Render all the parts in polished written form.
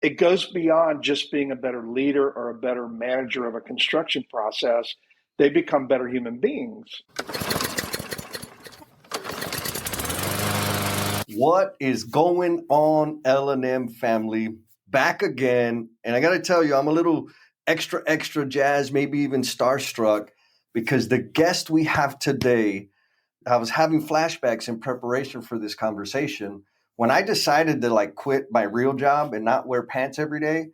it goes beyond just being a better leader or a better manager of a construction process. They become better human beings. What is going on, L&M family? Back again. And I got to tell you, I'm a little extra jazzed, maybe even starstruck, because the guest we have today, I was having flashbacks in preparation for this conversation. When I decided to quit my real job and not wear pants every day,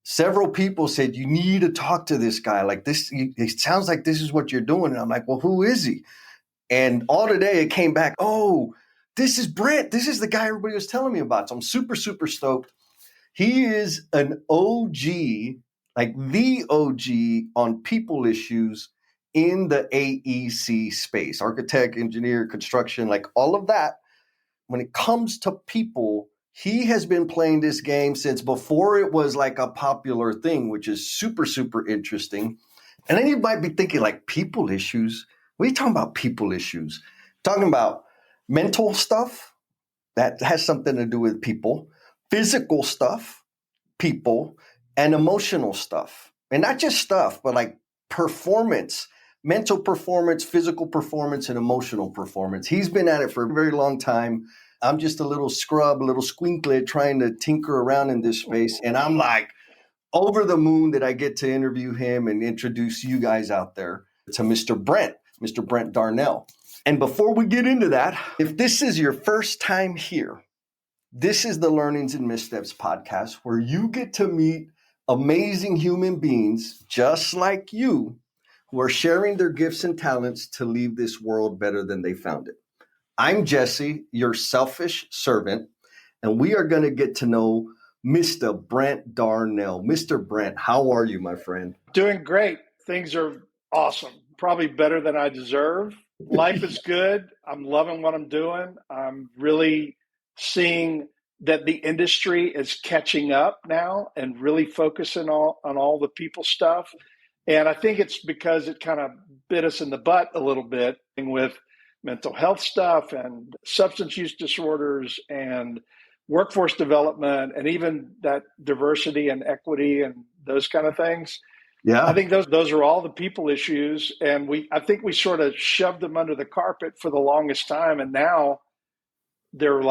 several people said, you need to talk to this guy. Like this, it sounds like this is what you're doing. And I'm like, well, who is he? And all today it came back, oh, this is Brent. This is the guy everybody was telling me about. So I'm super stoked. He is an OG, like the OG on people issues in the AEC space, architect, engineer, construction, like all of that. When it comes to people, he has been playing this game since before it was like a popular thing, which is super interesting. And then you might be thinking like people issues. What are you talking about people issues? Talking about mental stuff that has something to do with people, physical stuff, people, and emotional stuff. And not just stuff, but like performance, mental performance, physical performance, and emotional performance. He's been at it for a very long time. I'm just a little scrub, a little squinklet trying to tinker around in this space. And I'm like over the moon that I get to interview him and introduce you guys out there to Mr. Brent Darnell. And before we get into that, if this is your first time here, this is the Learnings and Missteps podcast where you get to meet amazing human beings just like you who are sharing their gifts and talents to leave this world better than they found it. I'm Jesse, your selfish servant, and we are going to get to know Mr. Brent Darnell. Mr. Brent, how are you, my friend? Doing great. Things are awesome. Probably better than I deserve. Life is good. I'm loving what I'm doing. I'm really seeing that the industry is catching up now and really focusing on all the people stuff. And I think it's because it kind of bit us in the butt a little bit with mental health stuff and substance use disorders and workforce development and even that diversity and equity and those kind of things. Yeah. I think those are all the people issues. And I think we sort of shoved them under the carpet for the longest time. And now they're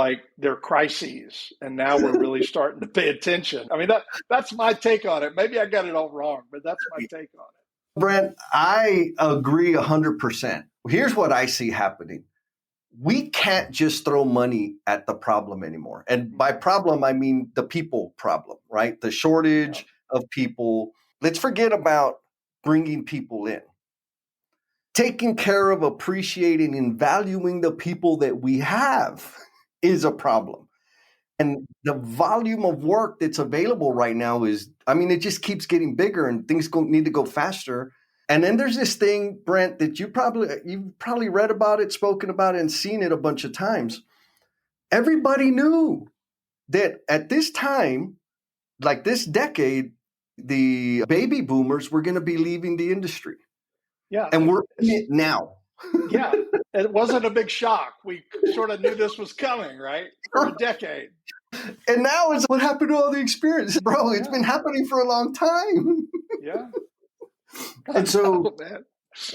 crises. And now we're really starting to pay attention. I mean, that's my take on it. Maybe I got it all wrong, but that's my take on it. Brent, I agree 100%. Here's what I see happening. We can't just throw money at the problem anymore. And by problem, I mean the people problem, right? The shortage of people. Let's forget about bringing people in. Taking care of, appreciating, and valuing the people that we have is a problem. And the volume of work that's available right now it just keeps getting bigger and things need to go faster. And then there's this thing, Brent, that you've probably read about it, spoken about it, and seen it a bunch of times. Everybody knew that at this time, like this decade, the baby boomers were going to be leaving the industry. Yeah. And we're in it now. Yeah. It wasn't a big shock. We sort of knew this was coming, right? For a decade. And now it's what happened to all the experience. Bro, it's been happening for a long time. Yeah. And so,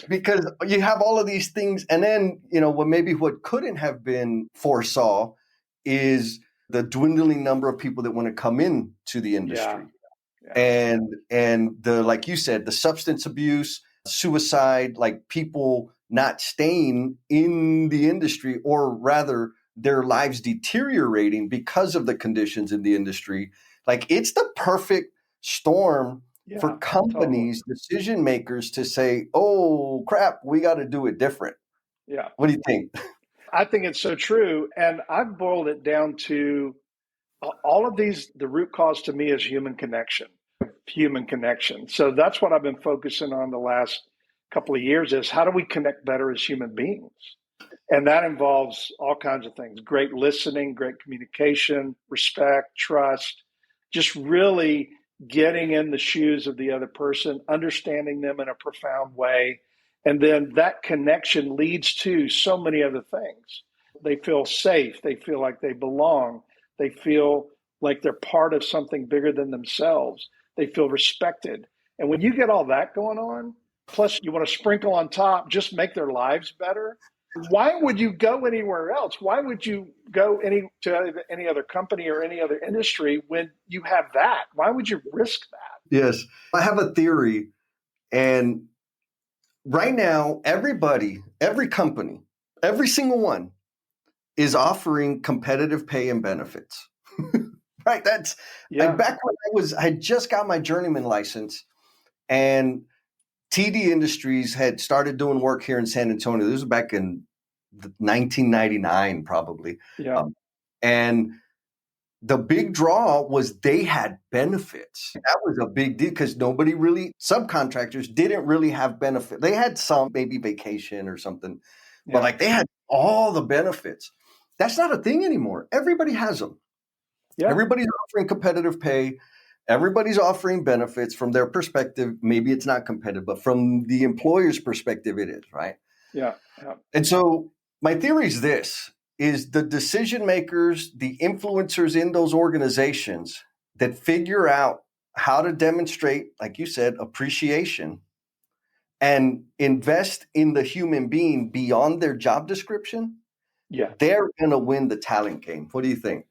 because you have all of these things, and then, what couldn't have been foresaw is the dwindling number of people that want to come in to the industry. Yeah. And the, like you said, the substance abuse, suicide, like people not staying in the industry, or rather their lives deteriorating because of the conditions in the industry. Like it's the perfect storm for companies, decision makers to say, oh, crap, we got to do it different. Yeah. What do you think? I think it's so true. And I've boiled it down to all of these. The root cause to me is human connection. So that's what I've been focusing on the last couple of years is how do we connect better as human beings? And that involves all kinds of things, great listening, great communication, respect, trust, just really getting in the shoes of the other person, understanding them in a profound way. And then that connection leads to so many other things. They feel safe. They feel like they belong. They feel like they're part of something bigger than themselves. They feel respected. And when you get all that going on, plus you want to sprinkle on top, just make their lives better. Why would you go anywhere else? Why would you go to any other company or any other industry when you have that? Why would you risk that? Yes. I have a theory. And right now, everybody, every company, every single one is offering competitive pay and benefits. Right. That's back when I just got my journeyman license, and TD Industries had started doing work here in San Antonio. This was back in 1999, probably. Yeah. And the big draw was they had benefits. That was a big deal because subcontractors didn't really have benefits. They had some, maybe vacation or something, but like they had all the benefits. That's not a thing anymore. Everybody has them. Yeah. Everybody's offering competitive pay. Everybody's offering benefits from their perspective. Maybe it's not competitive, but from the employer's perspective, it is, right? Yeah. And so my theory is this, is the decision makers, the influencers in those organizations that figure out how to demonstrate, like you said, appreciation and invest in the human being beyond their job description, they're going to win the talent game. What do you think?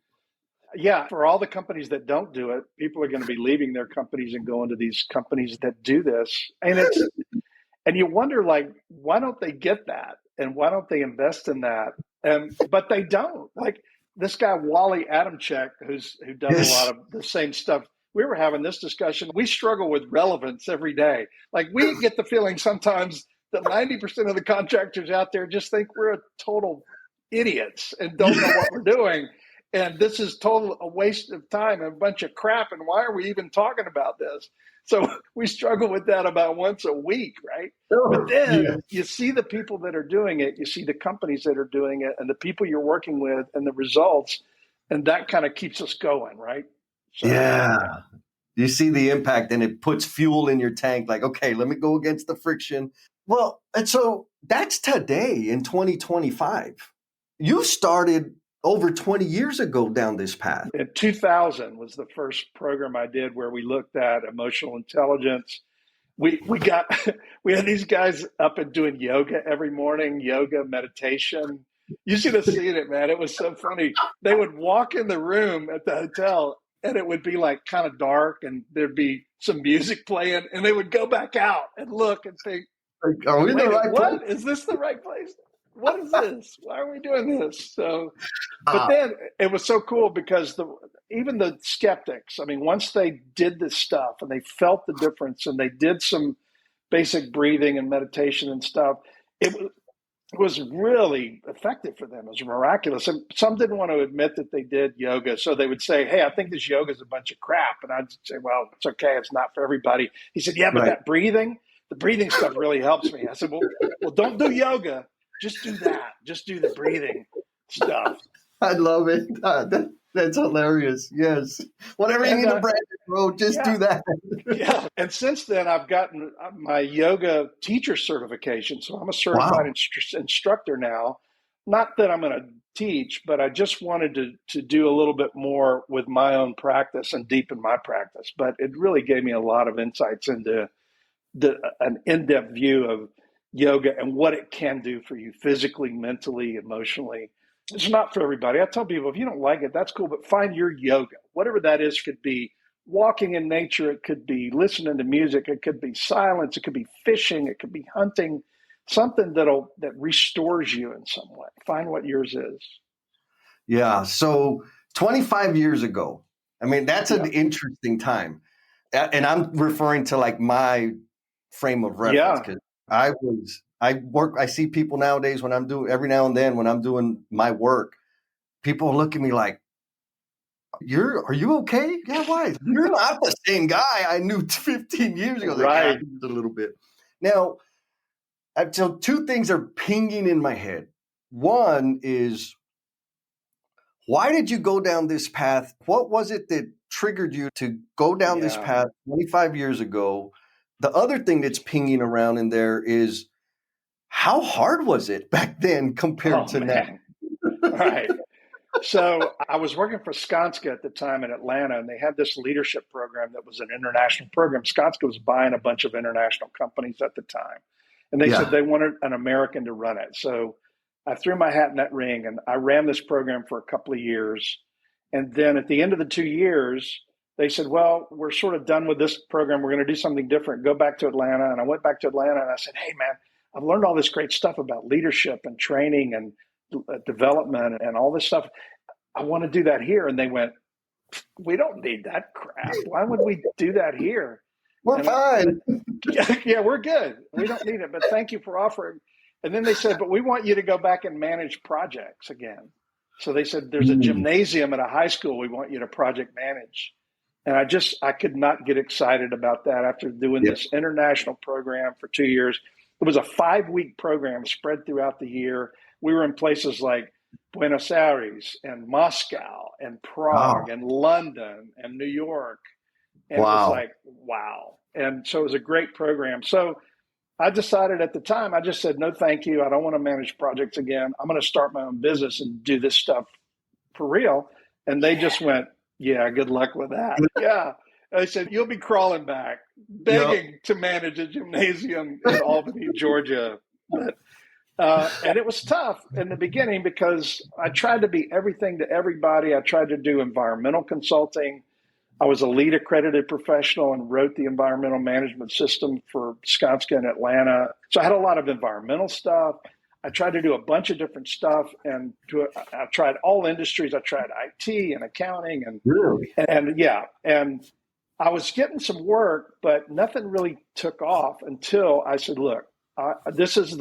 Yeah, for all the companies that don't do it, people are going to be leaving their companies and going to these companies that do this. And you wonder, like, why don't they get that? And why don't they invest in that? But they don't. Like this guy, Wally Adamczyk, who does a lot of the same stuff. We were having this discussion. We struggle with relevance every day. Like we get the feeling sometimes that 90% of the contractors out there just think we're a total idiots and don't know what we're doing. And this is total a waste of time and a bunch of crap. And why are we even talking about this? So we struggle with that about once a week, right? But then you see the people that are doing it, you see the companies that are doing it, and the people you're working with and the results, and that kind of keeps us going, right? So, you see the impact, and it puts fuel in your tank. Like, okay, let me go against the friction. Well, and so that's today in 2025. You started over 20 years ago down this path. In 2000 was the first program I did where we looked at emotional intelligence. We had these guys up and doing yoga every morning, yoga, meditation. You should have seen it, man. It was so funny. They would walk in the room at the hotel and it would be like kind of dark and there'd be some music playing and they would go back out and look and think, are we in the right place? Is this the right place? What is this? Why are we doing this? So, but then it was so cool because even the skeptics, I mean, once they did this stuff and they felt the difference and they did some basic breathing and meditation and stuff, it was really effective for them. It was miraculous. And some didn't want to admit that they did yoga. So they would say, hey, I think this yoga is a bunch of crap. And I'd say, well, it's okay. It's not for everybody. He said, yeah, but that breathing, the breathing stuff really helps me. I said, well, don't do yoga. Just do that. Just do the breathing stuff. I love it. That's hilarious. Yes. Whatever you need to practice, bro, just do that. Yeah. And since then, I've gotten my yoga teacher certification. So I'm a certified instructor now. Not that I'm going to teach, but I just wanted to do a little bit more with my own practice and deepen my practice. But it really gave me a lot of insights into an in-depth view of yoga and what it can do for you physically, mentally, emotionally. It's not for everybody. I tell people, if you don't like it, that's cool, but find your yoga. Whatever that is, could be walking in nature, it could be listening to music, it could be silence, it could be fishing, it could be hunting, something that restores you in some way. Find what yours is. Yeah. So 25 years ago, I mean, that's an interesting time. And I'm referring to like my frame of reference because I see people nowadays every now and then when I'm doing my work, people look at me like, are you okay? Yeah, why? You're not the same guy I knew 15 years ago. Right. A little bit. Now, so two things are pinging in my head. One is, why did you go down this path? What was it that triggered you to go down this path 25 years ago? The other thing that's pinging around in there is, how hard was it back then compared to now? Right. So I was working for Skanska at the time in Atlanta, and they had this leadership program that was an international program. Skanska was buying a bunch of international companies at the time, and they said Yeah. they wanted an American to run it. So I threw my hat in that ring, and I ran this program for a couple of years. And then at the end of the 2 years, they said, "Well, we're sort of done with this program. We're going to do something different. Go back to Atlanta." And I went back to Atlanta, and I said, "Hey, man, I've learned all this great stuff about leadership and training and development and all this stuff. I want to do that here." And they went, "We don't need that crap. Why would we do that here?" We're And fine. yeah, we're good. We don't need it, but thank you for offering. And then they said, "But we want you to go back and manage projects again." So they said, "There's a Mm. gymnasium at a high school. We want you to project manage." And I could not get excited about that after doing Yep. this international program for 2 years. It was a 5-week program spread throughout the year. We were in places like Buenos Aires and Moscow and Wow. Prague and London and New York. And it was Wow. like, wow. And so it was a great program. So I decided at the time, I just said, no, thank you. I don't want to manage projects again. I'm going to start my own business and do this stuff for real. And they just went, yeah, good luck with that. Yeah. They said, you'll be crawling back, Yep. begging to manage a gymnasium in Albany, Georgia. But and it was tough in the beginning because I tried to be everything to everybody. I tried to do environmental consulting. I was a lead accredited professional and wrote the environmental management system for Skanska in Atlanta. So I had a lot of environmental stuff. I tried to do a bunch of different stuff, and I tried all industries. I tried IT and accounting, Really? and yeah, and I was getting some work, but nothing really took off until I said, "Look, this is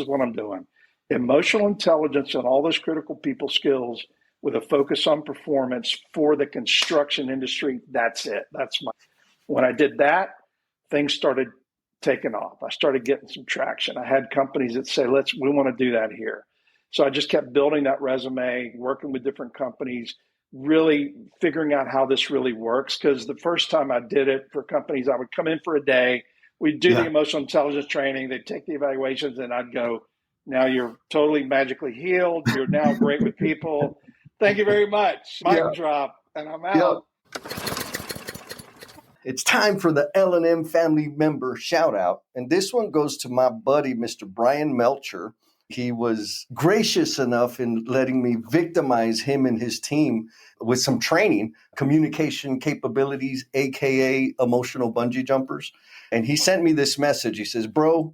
what I'm doing: emotional intelligence and all those critical people skills with a focus on performance for the construction industry. That's it. That's my." When I did that, things started taking off. I started getting some traction. I had companies that say, we want to do that here." So I just kept building that resume, working with different companies, really figuring out how this really works. Because the first time I did it for companies, I would come in for a day, we'd do the Yeah. emotional intelligence training, they'd take the evaluations, and I'd go, "Now you're totally magically healed. You're now great with people. Thank you very much." Yeah. Mic drop, and I'm Yep. out. It's time for the L&M family member shout out. And this one goes to my buddy, Mr. Brian Melcher. He was gracious enough in letting me victimize him and his team with some training, communication capabilities, AKA emotional bungee jumpers. And he sent me this message. He says, "Bro,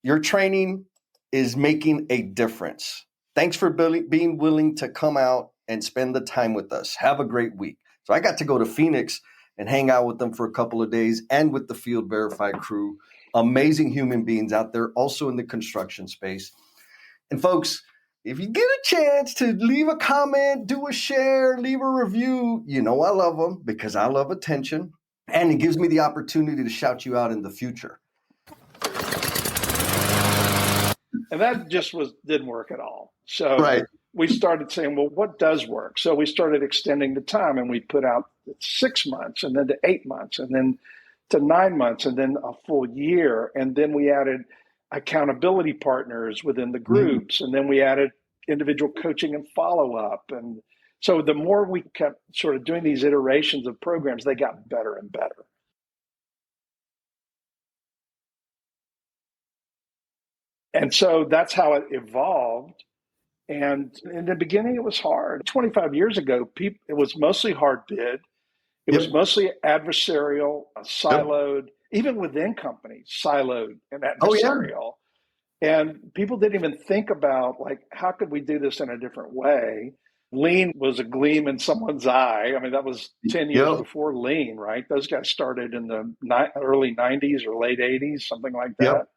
your training is making a difference. Thanks for being willing to come out and spend the time with us. Have a great week." So I got to go to Phoenix and hang out with them for a couple of days and with the Field Verified crew. Amazing human beings out there, also in the construction space. And folks, if you get a chance to leave a comment, do a share, leave a review, you know I love them because I love attention. And it gives me the opportunity to shout you out in the future. And that just didn't work at all. So Right. we started saying, well, what does work? So we started extending the time, and we put out 6 months, and then to 8 months, and then to 9 months, and then a full year. And then we added accountability partners within the groups, and then we added individual coaching and follow up. And so the more we kept sort of doing these iterations of programs, they got better and better. And so that's how it evolved. And in the beginning, it was hard. 25 years ago, it was mostly hard bid. It was Yep. mostly adversarial, Yep. siloed, even within companies, siloed and Oh, yeah. adversarial. And people didn't even think about, like, how could we do this in a different way? Lean was a gleam in someone's eye. I mean, that was 10 years Yep. before Lean, right? Those guys started in the early 90s or late 80s, something like Yep. that.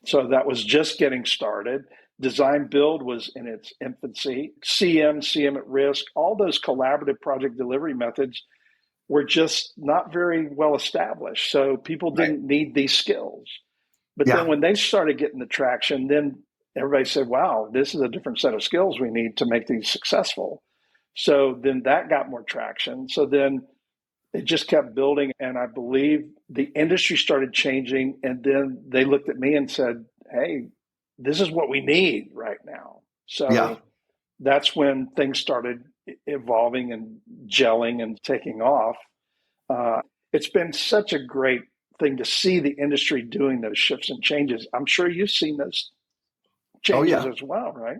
So that was just getting started. Design build was in its infancy. CM at risk, all those collaborative project delivery methods were just not very well established. So people Right. didn't need these skills. But Yeah. then when they started getting the traction, then everybody said, wow, this is a different set of skills we need to make these successful. So then that got more traction. So then it just kept building. And I believe the industry started changing. And then they looked at me and said, hey, this is what we need right now. So Yeah. that's when things started evolving and gelling and taking off. It's been such a great thing to see the industry doing those shifts and changes. I'm sure you've seen those Oh changes yeah. as well, right?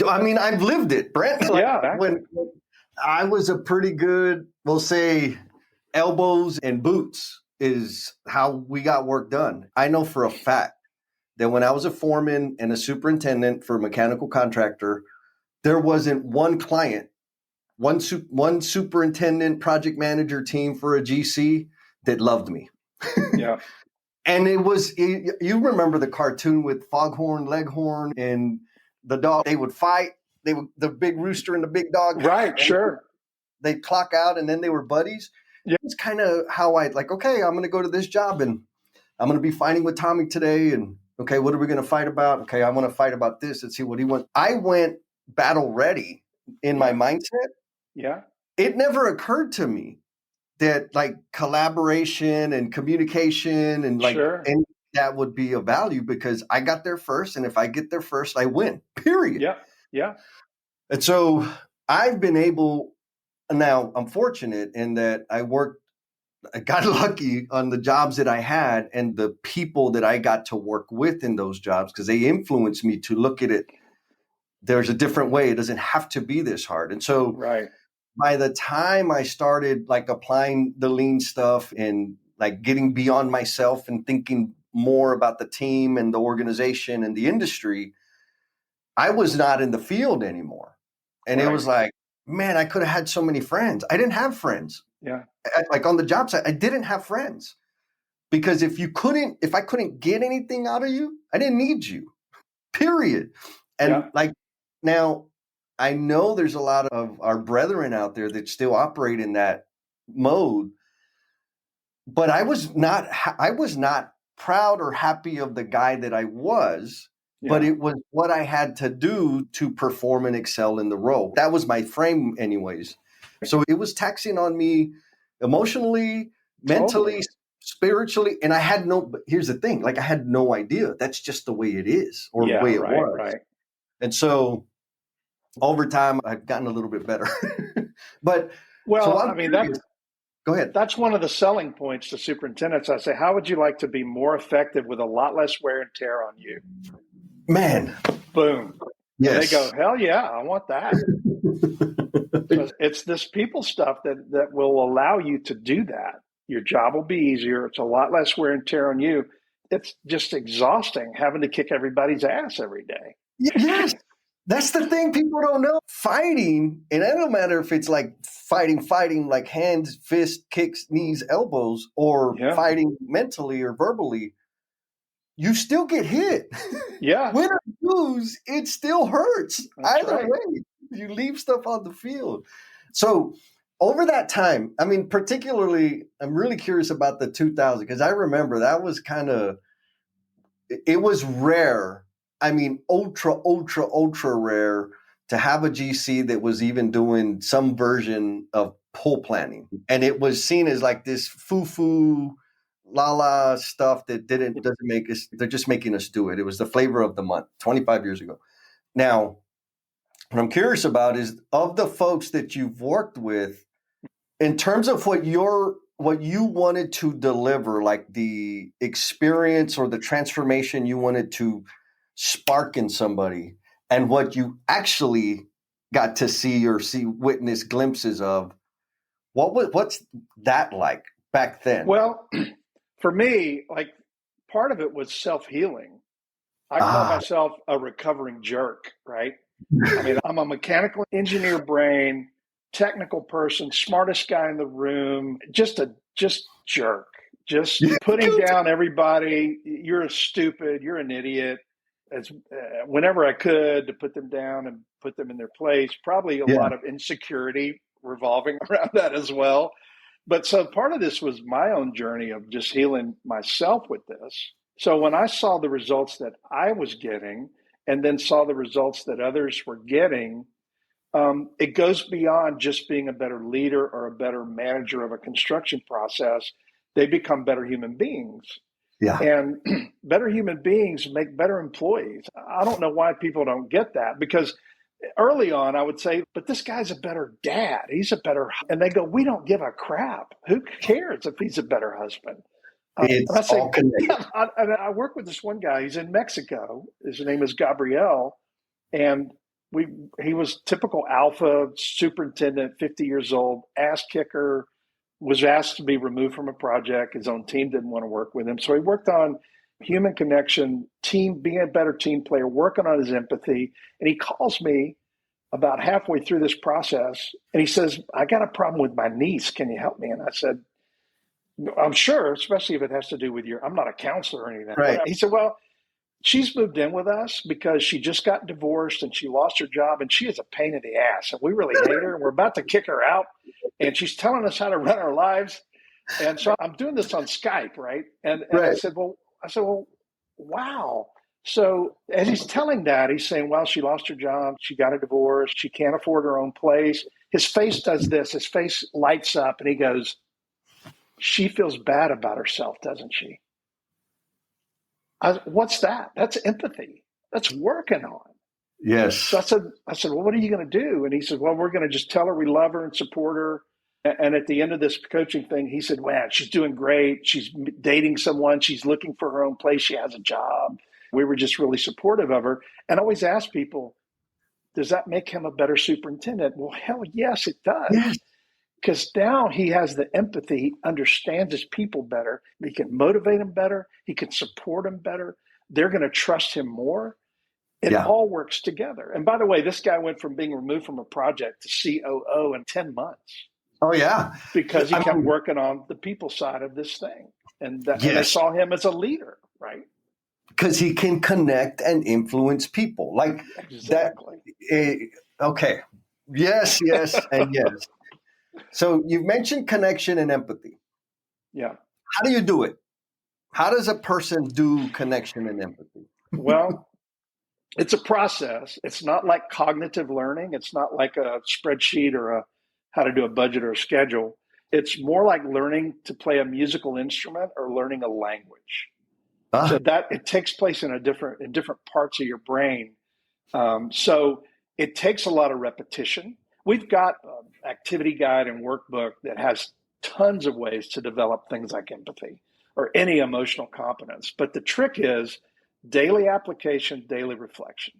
I mean, I've lived it, Brent. Like Yeah, exactly. when I was a pretty good, we'll say, elbows and boots is how we got work done. I know for a fact that when I was a foreman and a superintendent for a mechanical contractor, there wasn't one client, one superintendent project manager team for a GC that loved me. Yeah. And you remember the cartoon with Foghorn Leghorn and the dog, they would fight. The big rooster and the big dog. Right, sure. They'd clock out and then they were buddies. Yeah. It's kind of how okay, I'm going to go to this job and I'm going to be fighting with Tommy today. And okay, what are we going to fight about? Okay, I want to fight about this. Let's see what he wants. I went battle ready in my mindset. Yeah. It never occurred to me that like collaboration and communication and like Sure. and that would be of value because I got there first. And if I get there first, I win, period. Yeah. Yeah. And so I've been able, now I'm fortunate in that I got lucky on the jobs that I had and the people that I got to work with in those jobs because they influenced me to look at it. There's a different way. It doesn't have to be this hard. And so right. By the time I started like applying the lean stuff and like getting beyond myself and thinking more about the team and the organization and the industry, I was not in the field anymore. And It was like, man, I could have had so many friends. I didn't have friends. Yeah. Like on the job site, I didn't have friends because if I couldn't get anything out of you, I didn't need you, period. And like now I know there's a lot of our brethren out there that still operate in that mode, but I was not proud or happy of the guy that I was. But it was what I had to do to perform and excel in the role. That was my frame anyways. So it was taxing on me emotionally, mentally, spiritually. And but here's the thing, like I had no idea. That's just the way it is or the way it was. Right. And so over time, I've gotten a little bit better. But go ahead. That's one of the selling points to superintendents. I say, how would you like to be more effective with a lot less wear and tear on you? Man. Boom. Yes. And they go, hell yeah, I want that. It's this people stuff that will allow you to do that. Your job will be easier. It's a lot less wear and tear on you. It's just exhausting having to kick everybody's ass every day. Yes. That's the thing people don't know. Fighting, and it don't matter if it's like fighting like hands, fists, kicks, knees, elbows, or fighting mentally or verbally, you still get hit. Yeah. Win or lose, it still hurts. That's Either way, you leave stuff on the field. So over that time, I mean, particularly, I'm really curious about the 2000, because I remember that was it was rare. I mean, ultra rare to have a GC that was even doing some version of pull planning. And it was seen as like this foo-foo, la-la stuff that doesn't make us, they're just making us do it. It was the flavor of the month 25 years ago. Now, what I'm curious about is of the folks that you've worked with, in terms of what you wanted to deliver, like the experience or the transformation you wanted to spark in somebody, and what you actually got to see or witness glimpses of, what's that like back then? Well, for me, like part of it was self-healing. I call myself a recovering jerk, right? I mean, I'm a mechanical engineer brain, technical person, smartest guy in the room, just jerk, just putting down everybody. You're stupid. You're an idiot. As whenever I could to put them down and put them in their place, probably a lot of insecurity revolving around that as well. But so part of this was my own journey of just healing myself with this. So when I saw the results that I was getting and then saw the results that others were getting, it goes beyond just being a better leader or a better manager of a construction process. They become better human beings. Yeah. And better human beings make better employees. I don't know why people don't get that, because early on, I would say, but this guy's a better dad. He's a better, and they go, we don't give a crap. Who cares if he's a better husband? And It's I say, all connected. I work with this one guy. He's in Mexico. His name is Gabriel. And he was typical alpha superintendent, 50 years old, ass kicker, was asked to be removed from a project. His own team didn't want to work with him. So he worked on human connection, team, being a better team player, working on his empathy. And he calls me about halfway through this process and he says, I got a problem with my niece. Can you help me? And I said, I'm sure, especially if it has to do with I'm not a counselor or anything. Right. He said, well, she's moved in with us because she just got divorced and she lost her job and she is a pain in the ass. And we really hate her and we're about to kick her out. And she's telling us how to run our lives. And so I'm doing this on Skype, right? And Right. I said, well, wow. So as he's telling that, he's saying, well, she lost her job. She got a divorce. She can't afford her own place. His face does this. His face lights up and he goes, she feels bad about herself, doesn't she? What's that? That's empathy. That's working on. Yes. So I said, well, what are you going to do? And he said, well, we're going to just tell her we love her and support her. And at the end of this coaching thing, he said, wow, she's doing great. She's dating someone. She's looking for her own place. She has a job. We were just really supportive of her. And I always ask people, does that make him a better superintendent? Well, hell yes, it does. Yes. Because now he has the empathy, he understands his people better, he can motivate them better, he can support them better, they're going to trust him more. It all works together. And by the way, this guy went from being removed from a project to COO in 10 months. Oh, yeah. Because he kept working on the people side of this thing. And they saw him as a leader, right? Because he can connect and influence people. Like exactly. Okay. Yes, and yes. So you've mentioned connection and empathy. Yeah. How do you do it? How does a person do connection and empathy? Well, it's a process. It's not like cognitive learning. It's not like a spreadsheet or how to do a budget or a schedule. It's more like learning to play a musical instrument or learning a language. So that it takes place in different parts of your brain. So it takes a lot of repetition. We've got an activity guide and workbook that has tons of ways to develop things like empathy or any emotional competence. But the trick is daily application, daily reflection.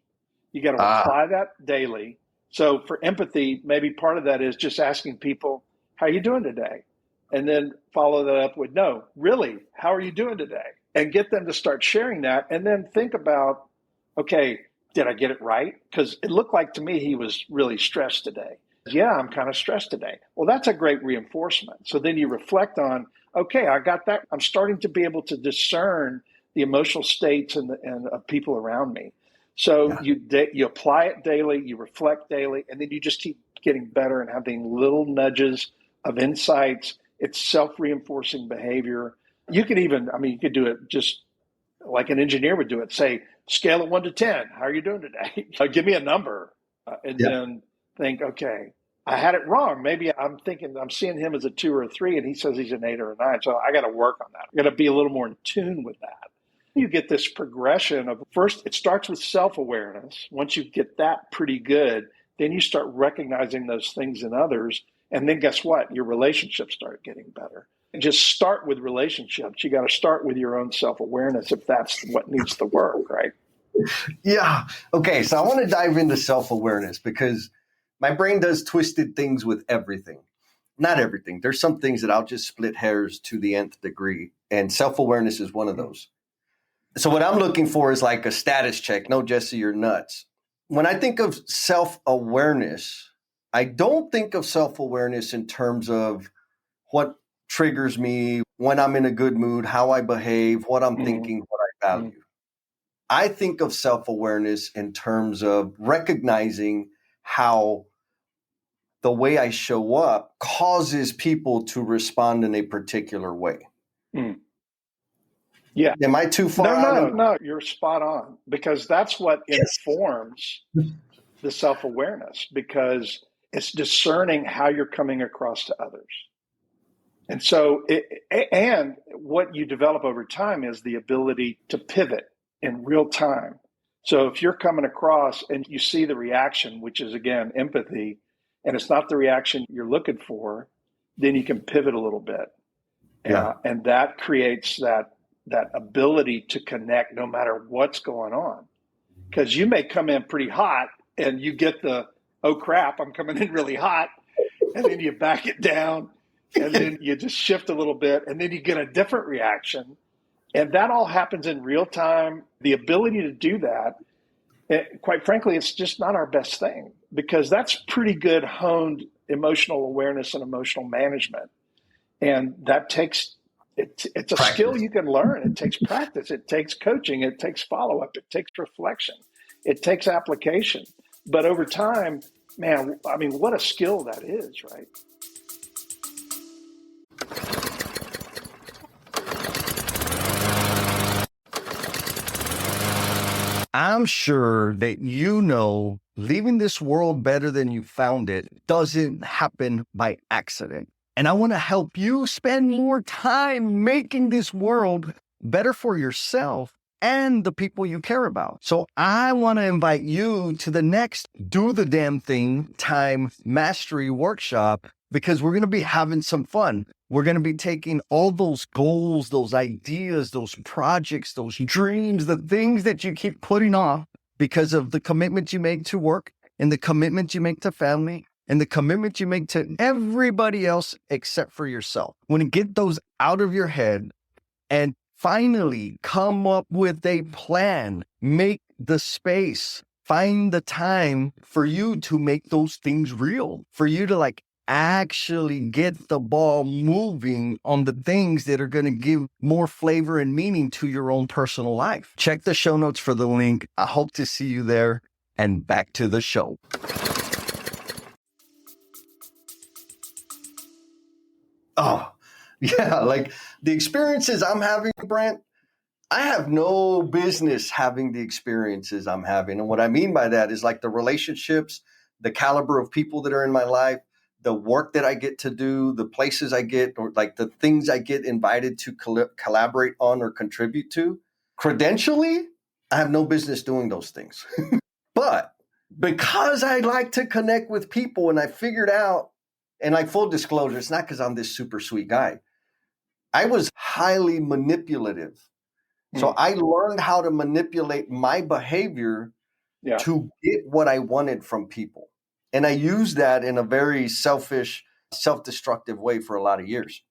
You got to apply that daily. So for empathy, maybe part of that is just asking people, how are you doing today? And then follow that up with, no, really, how are you doing today? And get them to start sharing that. And then think about, okay, did I get it right? Because it looked like to me he was really stressed today. Yeah, I'm kind of stressed today. Well, that's a great reinforcement. So then you reflect on, okay, I got that. I'm starting to be able to discern the emotional states and of people around me. So you apply it daily, you reflect daily, and then you just keep getting better and having little nudges of insights. It's self-reinforcing behavior. You could do it just like an engineer would do it. Say, scale of 1 to 10. How are you doing today? Give me a number. Then think, okay, I had it wrong. Maybe I'm seeing him as a 2 or a 3, and he says he's an 8 or a 9. So I got to work on that. I got to be a little more in tune with that. You get this progression of first, it starts with self-awareness. Once you get that pretty good, then you start recognizing those things in others. And then guess what? Your relationships start getting better. Just start with relationships. You got to start with your own self-awareness if that's what needs to work, right? Yeah. Okay. So I want to dive into self-awareness because my brain does twisted things with everything. Not everything. There's some things that I'll just split hairs to the nth degree. And self-awareness is one of those. So what I'm looking for is like a status check. No, Jesse, you're nuts. When I think of self-awareness, I don't think of self-awareness in terms of what triggers me, when I'm in a good mood, how I behave, what I'm thinking, what I value. I think of self-awareness in terms of recognizing how the way I show up causes people to respond in a particular way. Yeah. Am I too far? No, you're spot on because that's what informs the self-awareness because it's discerning how you're coming across to others. And so, and what you develop over time is the ability to pivot in real time. So if you're coming across and you see the reaction, which is again empathy, and it's not the reaction you're looking for, then you can pivot a little bit, Yeah. and that creates that ability to connect no matter what's going on. Because you may come in pretty hot, and you get the oh crap, I'm coming in really hot, and then you back it down, and then you just shift a little bit, and then you get a different reaction, and that all happens in real time. The ability to do that, quite frankly, it's just not our best thing, because that's pretty good honed emotional awareness and emotional management. And that takes, it's a skill Practice. you can learn. It takes practice. It takes coaching. It takes follow up. It takes reflection. It takes application. But over time, man, I mean, what a skill that is, right? I'm sure that leaving this world better than you found it doesn't happen by accident. And I want to help you spend more time making this world better for yourself and the people you care about. So I want to invite you to the next Do the Damn Thing Time Mastery Workshop, because we're going to be having some fun. We're going to be taking all those goals, those ideas, those projects, those dreams, the things that you keep putting off because of the commitment you make to work and the commitment you make to family and the commitment you make to everybody else except for yourself. When you get those out of your head and finally come up with a plan, make the space, find the time for you to make those things real, for you to actually get the ball moving on the things that are going to give more flavor and meaning to your own personal life. Check the show notes for the link. I hope to see you there. And back to the show. Oh, yeah. Like the experiences I'm having, Brent, I have no business having the experiences I'm having. And what I mean by that is like the relationships, the caliber of people that are in my life, the work that I get to do, the places I get, or like the things I get invited to collaborate on or contribute to. Credentially, I have no business doing those things. But because I like to connect with people, and I figured out, and like full disclosure, it's not because I'm this super sweet guy. I was highly manipulative. So I learned how to manipulate my behavior to get what I wanted from people. And I used that in a very selfish, self-destructive way for a lot of years.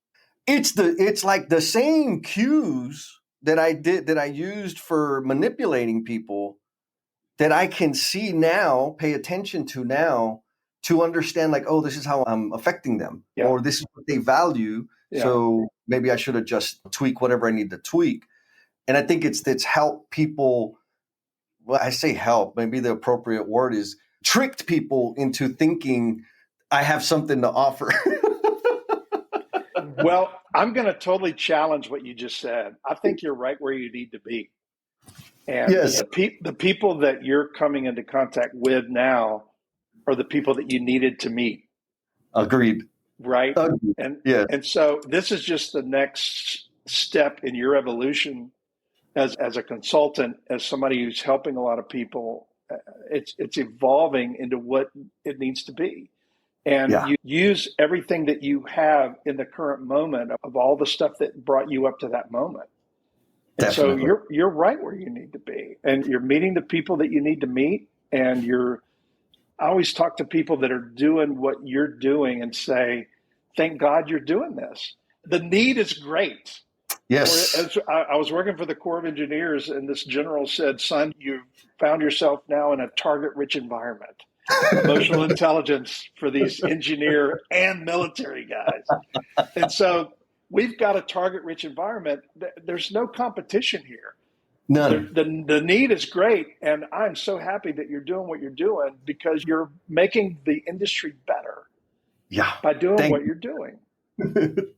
It's like the same cues that I used for manipulating people that I can see now, pay attention to now, to understand like, oh, this is how I'm affecting them, or this is what they value. So maybe I should have just tweak whatever I need to tweak. And I think it's helped people. Well, I say help, maybe the appropriate word is tricked people into thinking I have something to offer. Well, I'm going to totally challenge what you just said. I think you're right where you need to be. And yes, the people that you're coming into contact with now are the people that you needed to meet. Agreed. Right. Agreed. And so this is just the next step in your evolution as a consultant, as somebody who's helping a lot of people. It's evolving into what it needs to be. And you use everything that you have in the current moment of all the stuff that brought you up to that moment. And Definitely. so you're right where you need to be, and you're meeting the people that you need to meet. And I always talk to people that are doing what you're doing and say, thank God you're doing this. The need is great. Yes. I was working for the Corps of Engineers, and this general said, son, you've found yourself now in a target-rich environment. Emotional intelligence for these engineer and military guys. And so we've got a target-rich environment. There's no competition here. None. The need is great, and I'm so happy that you're doing what you're doing, because you're making the industry better by doing what you're doing.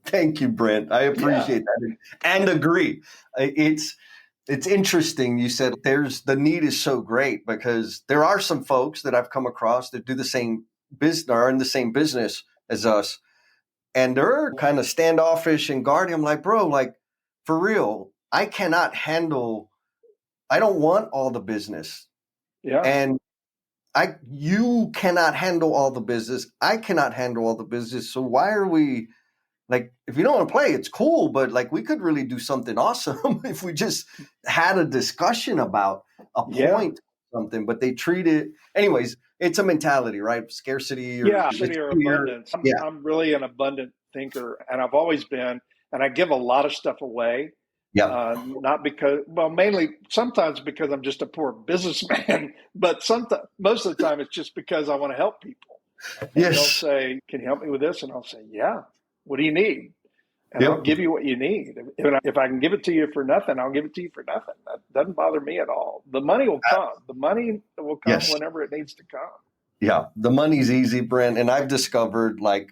Thank you, Brent. I appreciate that and agree. It's interesting. You said the need is so great, because there are some folks that I've come across that do the same business, are in the same business as us, and they're kind of standoffish and guarding. I'm like, bro, like for real, I don't want all the business. Yeah. And you cannot handle all the business. I cannot handle all the business. So why are we like, if you don't want to play, it's cool, but like we could really do something awesome if we just had a discussion about a Yeah. point, something, but they treat it anyways. It's a mentality, right? Scarcity or Yeah. it's City or fear. abundance. Yeah. I'm really an abundant thinker, and I've always been, and I give a lot of stuff away. Yeah. Not because, well, mainly sometimes because I'm just a poor businessman, but sometimes, most of the time, it's just because I want to help people. And they'll Yes. say, "Can you help me with this?" And I'll say, "Yeah. What do you need?" And I'll Yep. give you what you need. If I can give it to you for nothing, I'll give it to you for nothing. That doesn't bother me at all. The money will come. The money will come Yes. whenever it needs to come. Yeah. The money's easy, Brent. And I've discovered like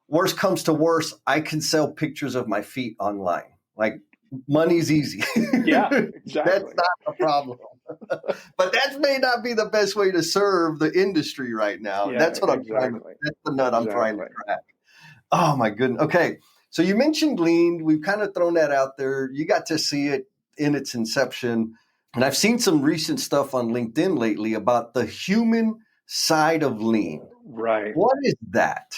worst comes to worst, I can sell pictures of my feet online. Like money's easy. Yeah, That's exactly. not a problem. But that may not be the best way to serve the industry right now. Yeah, That's what I'm trying to, exactly. that's the nut I'm trying to Exactly. crack. Oh my goodness. Okay. So you mentioned lean. We've kind of thrown that out there. You got to see it in its inception. And I've seen some recent stuff on LinkedIn lately about the human side of lean. Right. What is that?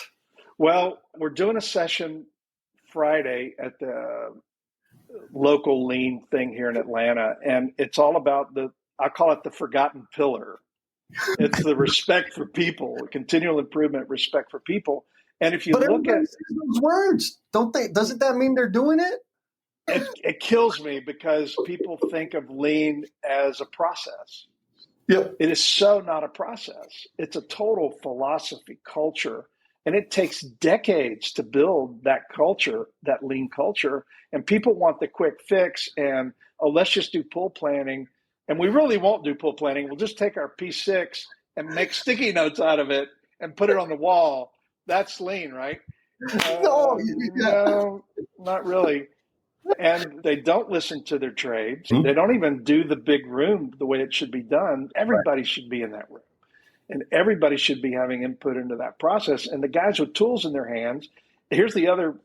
Well, we're doing a session Friday at the local lean thing here in Atlanta, and it's all about I call it the forgotten pillar. It's the respect for people, continual improvement, respect for people. And if you But look everybody at says those words, don't they? Doesn't that mean they're doing it? it kills me because people think of lean as a process. Yep. It is so not a process. It's a total philosophy, culture, and it takes decades to build that culture, that lean culture. And people want the quick fix and, oh, let's just do pull planning. And we really won't do pull planning. We'll just take our P6 and make sticky notes out of it and put it on the wall. That's lean, right? No. Yeah. No, not really. And they don't listen to their trades. Hmm? They don't even do the big room the way it should be done. Right. Everybody should be in that room. And everybody should be having input into that process. And the guys with tools in their hands, here's the other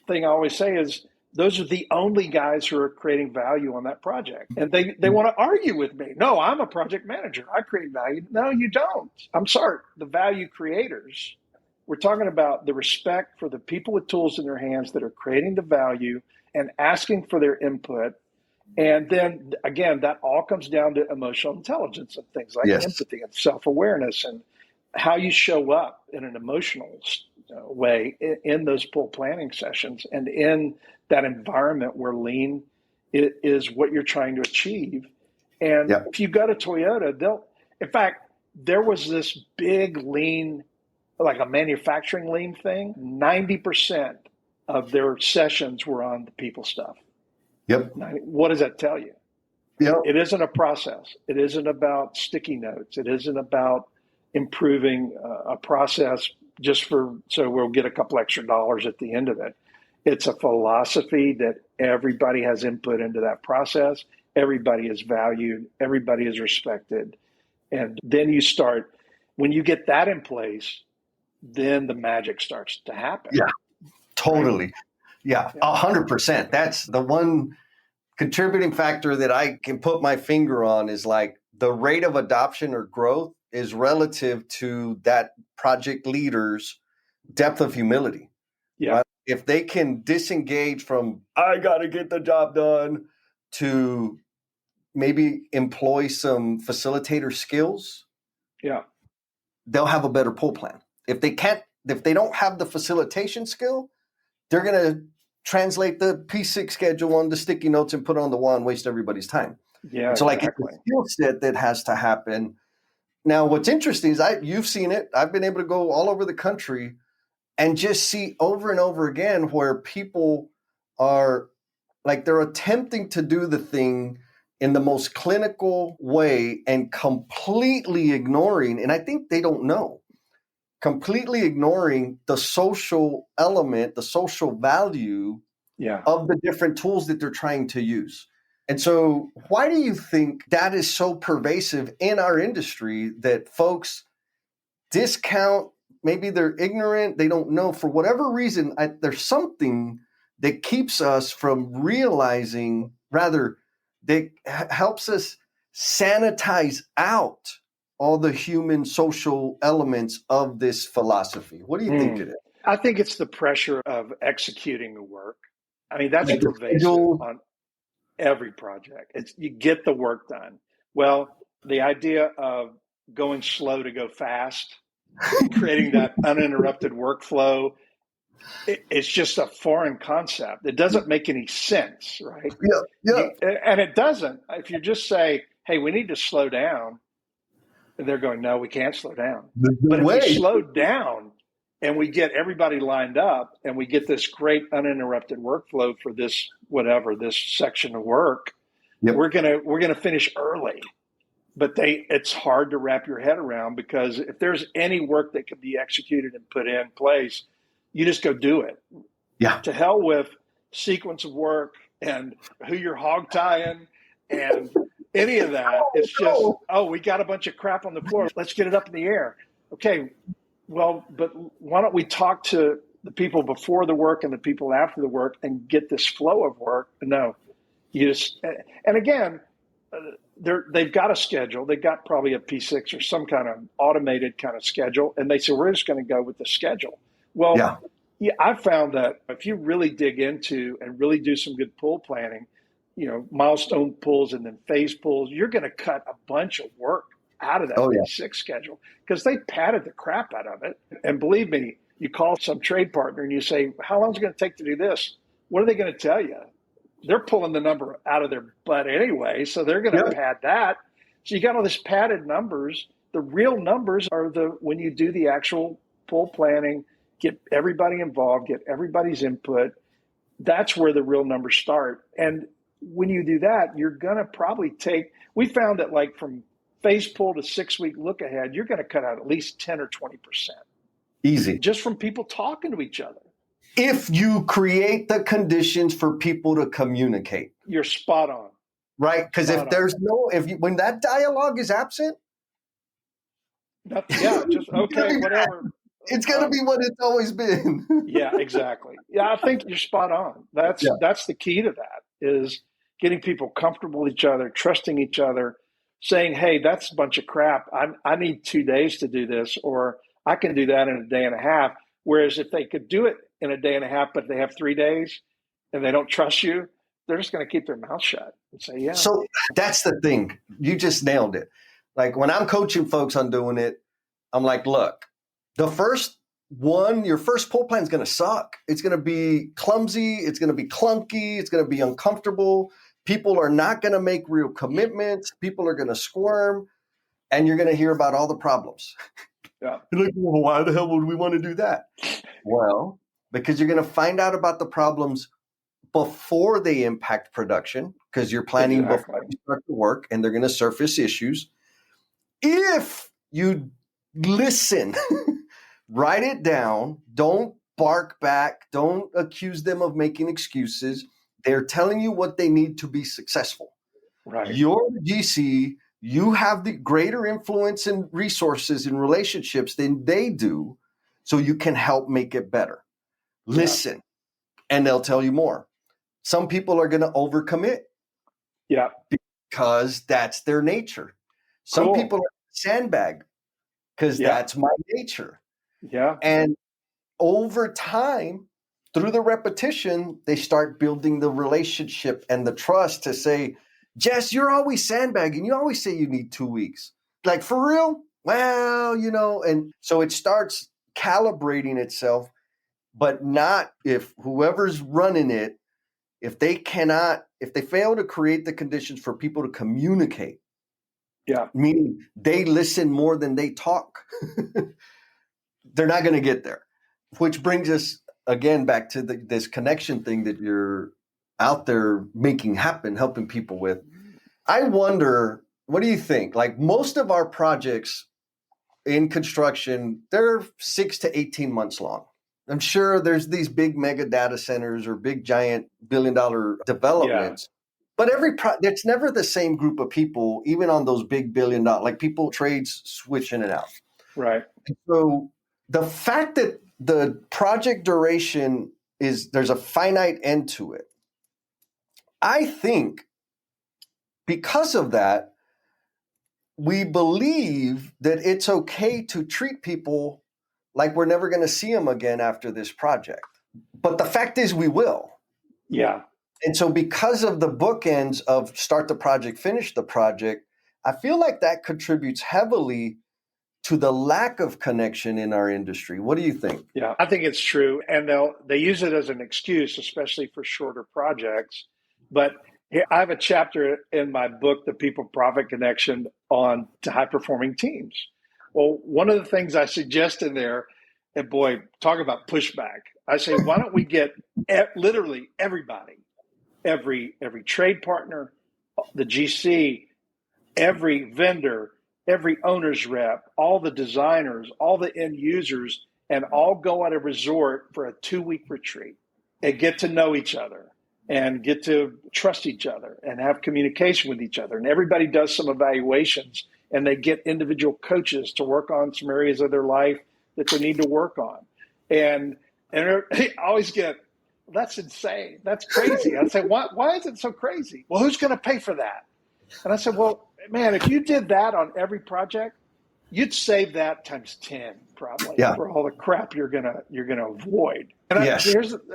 thing I always say is those are the only guys who are creating value on that project. And they want to argue with me. No, I'm a project manager. I create value. No, you don't. I'm sorry. The value creators. We're talking about the respect for the people with tools in their hands that are creating the value and asking for their input. And then again, that all comes down to emotional intelligence and things like Yes. empathy and self-awareness and how you show up in an emotional way in those pull planning sessions and in that environment where lean is what you're trying to achieve. And Yep. if you go to Toyota, in fact, there was this big lean, like a manufacturing lean thing. 90% of their sessions were on the people stuff. Yep. What does that tell you? Yep. It isn't a process. It isn't about sticky notes. It isn't about improving a process just so we'll get a couple extra dollars at the end of it. It's a philosophy that everybody has input into that process. Everybody is valued. Everybody is respected. And then when you get that in place, then the magic starts to happen. Yeah. Totally. Yeah. 100%. That's the one contributing factor that I can put my finger on is like the rate of adoption or growth is relative to that project leader's depth of humility. Yeah. Right? If they can disengage from, I got to get the job done, to maybe employ some facilitator skills, Yeah. they'll have a better pull plan. If they don't have the facilitation skill, they're going to translate the P6 schedule on the sticky notes and put it on the wall and waste everybody's time. Yeah. So like exactly. it's a skill set that has to happen. Now, what's interesting is you've seen it. I've been able to go all over the country and just see over and over again where people are like they're attempting to do the thing in the most clinical way and completely ignoring, and I think they don't know, completely ignoring the social element, the social value of the different tools that they're trying to use. And so why do you think that is so pervasive in our industry that folks discount? Maybe they're ignorant, they don't know, for whatever reason, there's something that keeps us from realizing, rather, that helps us sanitize out all the human social elements of this philosophy? What do you think it is? I think it's the pressure of executing the work. I mean, that's Like the pervasive schedule? on every project. It's you get the work done. Well, the idea of going slow to go fast, creating that uninterrupted workflow, it's just a foreign concept. It doesn't make any sense, right? Yeah, yeah. And it doesn't. If you just say, hey, we need to slow down, and they're going, no, we can't slow down. The But if we way. slow down and we get everybody lined up and we get this great uninterrupted workflow for this, whatever, this section of work, Yep. we're gonna finish early. But it's hard to wrap your head around, because if there's any work that can be executed and put in place, you just go do it. Yeah. To hell with sequence of work and who you're hog tying and any of that. It's just, oh, we got a bunch of crap on the floor. Let's get it up in the air. Okay, well, but why don't we talk to the people before the work and the people after the work and get this flow of work? No, you just, and again, they've got a schedule. They've got probably a P6 or some kind of automated kind of schedule. And they say, we're just going to go with the schedule. Well, yeah, I found that if you really dig into and really do some good pull planning, milestone pulls and then phase pulls, you're going to cut a bunch of work out of that P6 schedule, because they padded the crap out of it. And believe me, you call some trade partner and you say, how long is it going to take to do this? What are they going to tell you? They're pulling the number out of their butt anyway, so they're going to pad that. So you got all this padded numbers. The real numbers are when you do the actual pull planning, get everybody involved, get everybody's input. That's where the real numbers start. And when you do that, you're going to probably we found that like from phase pull to 6-week look ahead, you're going to cut out at least 10 or 20%. Easy. Just from people talking to each other. If you create the conditions for people to communicate. You're spot on. Right? Because when that dialogue is absent. Just okay, whatever. It's going to be what it's always been. Yeah, exactly. Yeah, I think you're spot on. That's the key to that, is getting people comfortable with each other, trusting each other, saying, hey, that's a bunch of crap. I need 2 days to do this, or I can do that in a day and a half. Whereas if they could do it in a day and a half, but they have 3 days and they don't trust you, they're just going to keep their mouth shut and say, yeah. So that's the thing. You just nailed it. Like when I'm coaching folks on doing it, I'm like, look, your first pull plan is going to suck. It's going to be clumsy. It's going to be clunky. It's going to be uncomfortable. People are not going to make real commitments. People are going to squirm, and you're going to hear about all the problems. Yeah. You're like, well, why the hell would we want to do that? Well, because you're going to find out about the problems before they impact production, because you're planning before you start the work, and they're going to surface issues. If you listen, write it down, don't bark back, don't accuse them of making excuses. They're telling you what they need to be successful. Right. You're the GC. You have the greater influence and resources and relationships than they do, so you can help make it better. Listen, and they'll tell you more. Some people are going to overcommit. Yeah. Because that's their nature. Some people are sandbag because that's my nature. Yeah. And over time, through the repetition, they start building the relationship and the trust to say, Jess, you're always sandbagging. You always say you need 2 weeks. Like, for real? Well, and so it starts calibrating itself, but not if whoever's running it, if they fail to create the conditions for people to communicate, meaning they listen more than they talk, they're not going to get there. Which brings us again back to this connection thing that you're out there making happen, helping people with. I wonder, what do you think? Like most of our projects in construction, they're 6 to 18 months long. I'm sure there's these big mega data centers or big giant billion-dollar developments, but it's never the same group of people, even on those big billion-dollar, like people trades switch in and out. Right. So the fact that the project duration there's a finite end to it, I think because of that, we believe that it's okay to treat people like we're never going to see them again after this project. But the fact is we will. Yeah. And so because of the bookends of start the project, finish the project, I feel like that contributes heavily to the lack of connection in our industry. What do you think? Yeah, I think it's true. And they use it as an excuse, especially for shorter projects. But here, I have a chapter in my book, The People Profit Connection, on to high performing teams. Well, one of the things I suggest in there, and boy, talk about pushback. I say, why don't we get literally everybody, every trade partner, the GC, every vendor, every owner's rep, all the designers, all the end users, and all go at a resort for a 2-week retreat and get to know each other and get to trust each other and have communication with each other. And everybody does some evaluations and they get individual coaches to work on some areas of their life that they need to work on. And I always get, that's insane. That's crazy. I'd say, why is it so crazy? Well, who's going to pay for that? And I said, well, man, if you did that on every project, you'd save that times 10 probably for all the crap you're gonna avoid. And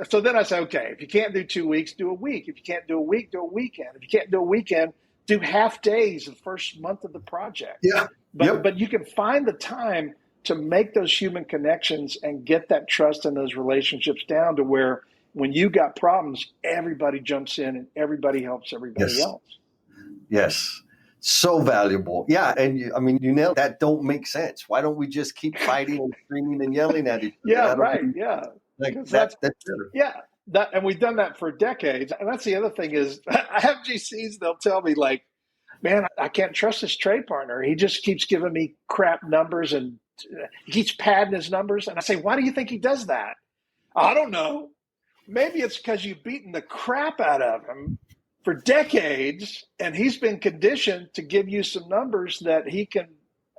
so then I say, okay, if you can't do 2 weeks, do a week. If you can't do a week, do a weekend. If you can't do a weekend, do half days the first month of the project. Yeah. But you can find the time to make those human connections and get that trust and those relationships down to where when you got problems, everybody jumps in and everybody helps everybody else. Yes. So valuable. Yeah. And you nailed that. Don't make sense. Why don't we just keep fighting and screaming and yelling at each other? Yeah, right. Yeah. Like that's better. Yeah. And we've done that for decades. And that's the other thing is I have GCs, they'll tell me like, man, I can't trust this trade partner. He just keeps giving me crap numbers and he keeps padding his numbers. And I say, why do you think he does that? I don't know. Maybe it's because you've beaten the crap out of him for decades, and he's been conditioned to give you some numbers that he can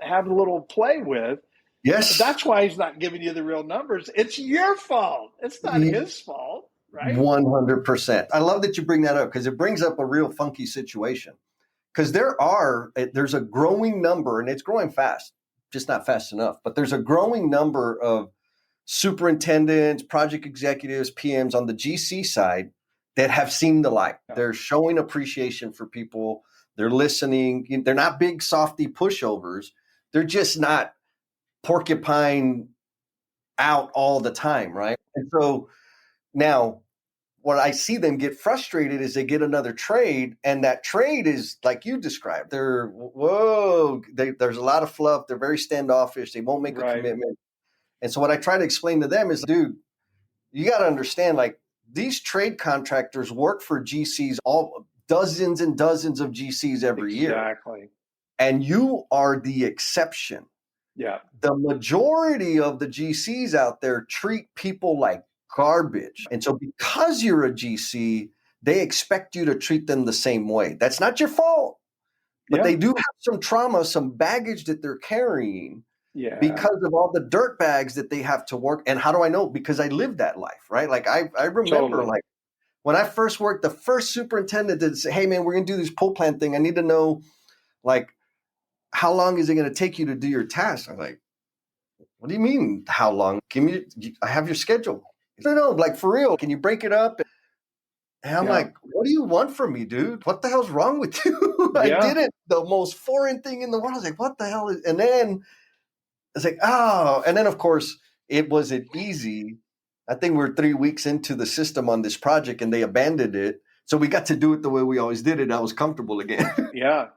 have a little play with. Yes. That's why he's not giving you the real numbers. It's your fault. It's not his fault, right? 100%. I love that you bring that up because it brings up a real funky situation. Because there's a growing number, and it's growing fast, just not fast enough, but there's a growing number of superintendents, project executives, PMs on the GC side that have seen the light. They're showing appreciation for people. They're listening. They're not big softy pushovers. They're just not porcupine out all the time, right? And so now what I see them get frustrated is they get another trade, and that trade is like you described. There's a lot of fluff. They're very standoffish. They won't make a commitment. And so what I try to explain to them is, dude, you got to understand, like, these trade contractors work for GCs, all dozens and dozens of GCs every year. Exactly. And you are the exception. Yeah. The majority of the GCs out there treat people like garbage. And so because you're a GC, they expect you to treat them the same way. That's not your fault. But they do have some trauma, some baggage that they're carrying. Yeah. Because of all the dirt bags that they have to work. And how do I know? Because I lived that life, right? Like I remember like when I first worked, the first superintendent did say, hey man, we're going to do this pull plan thing. I need to know like, how long is it going to take you to do your task? I'm like, what do you mean? How long? I have your schedule. No, like for real. Can you break it up? And I'm like, what do you want from me, dude? What the hell's wrong with you? I did it. The most foreign thing in the world. I was like, what the hell is, and then it's like, oh, and then of course it wasn't easy. I think we're 3 weeks into the system on this project and they abandoned it. So we got to do it the way we always did it. I was comfortable again. Yeah.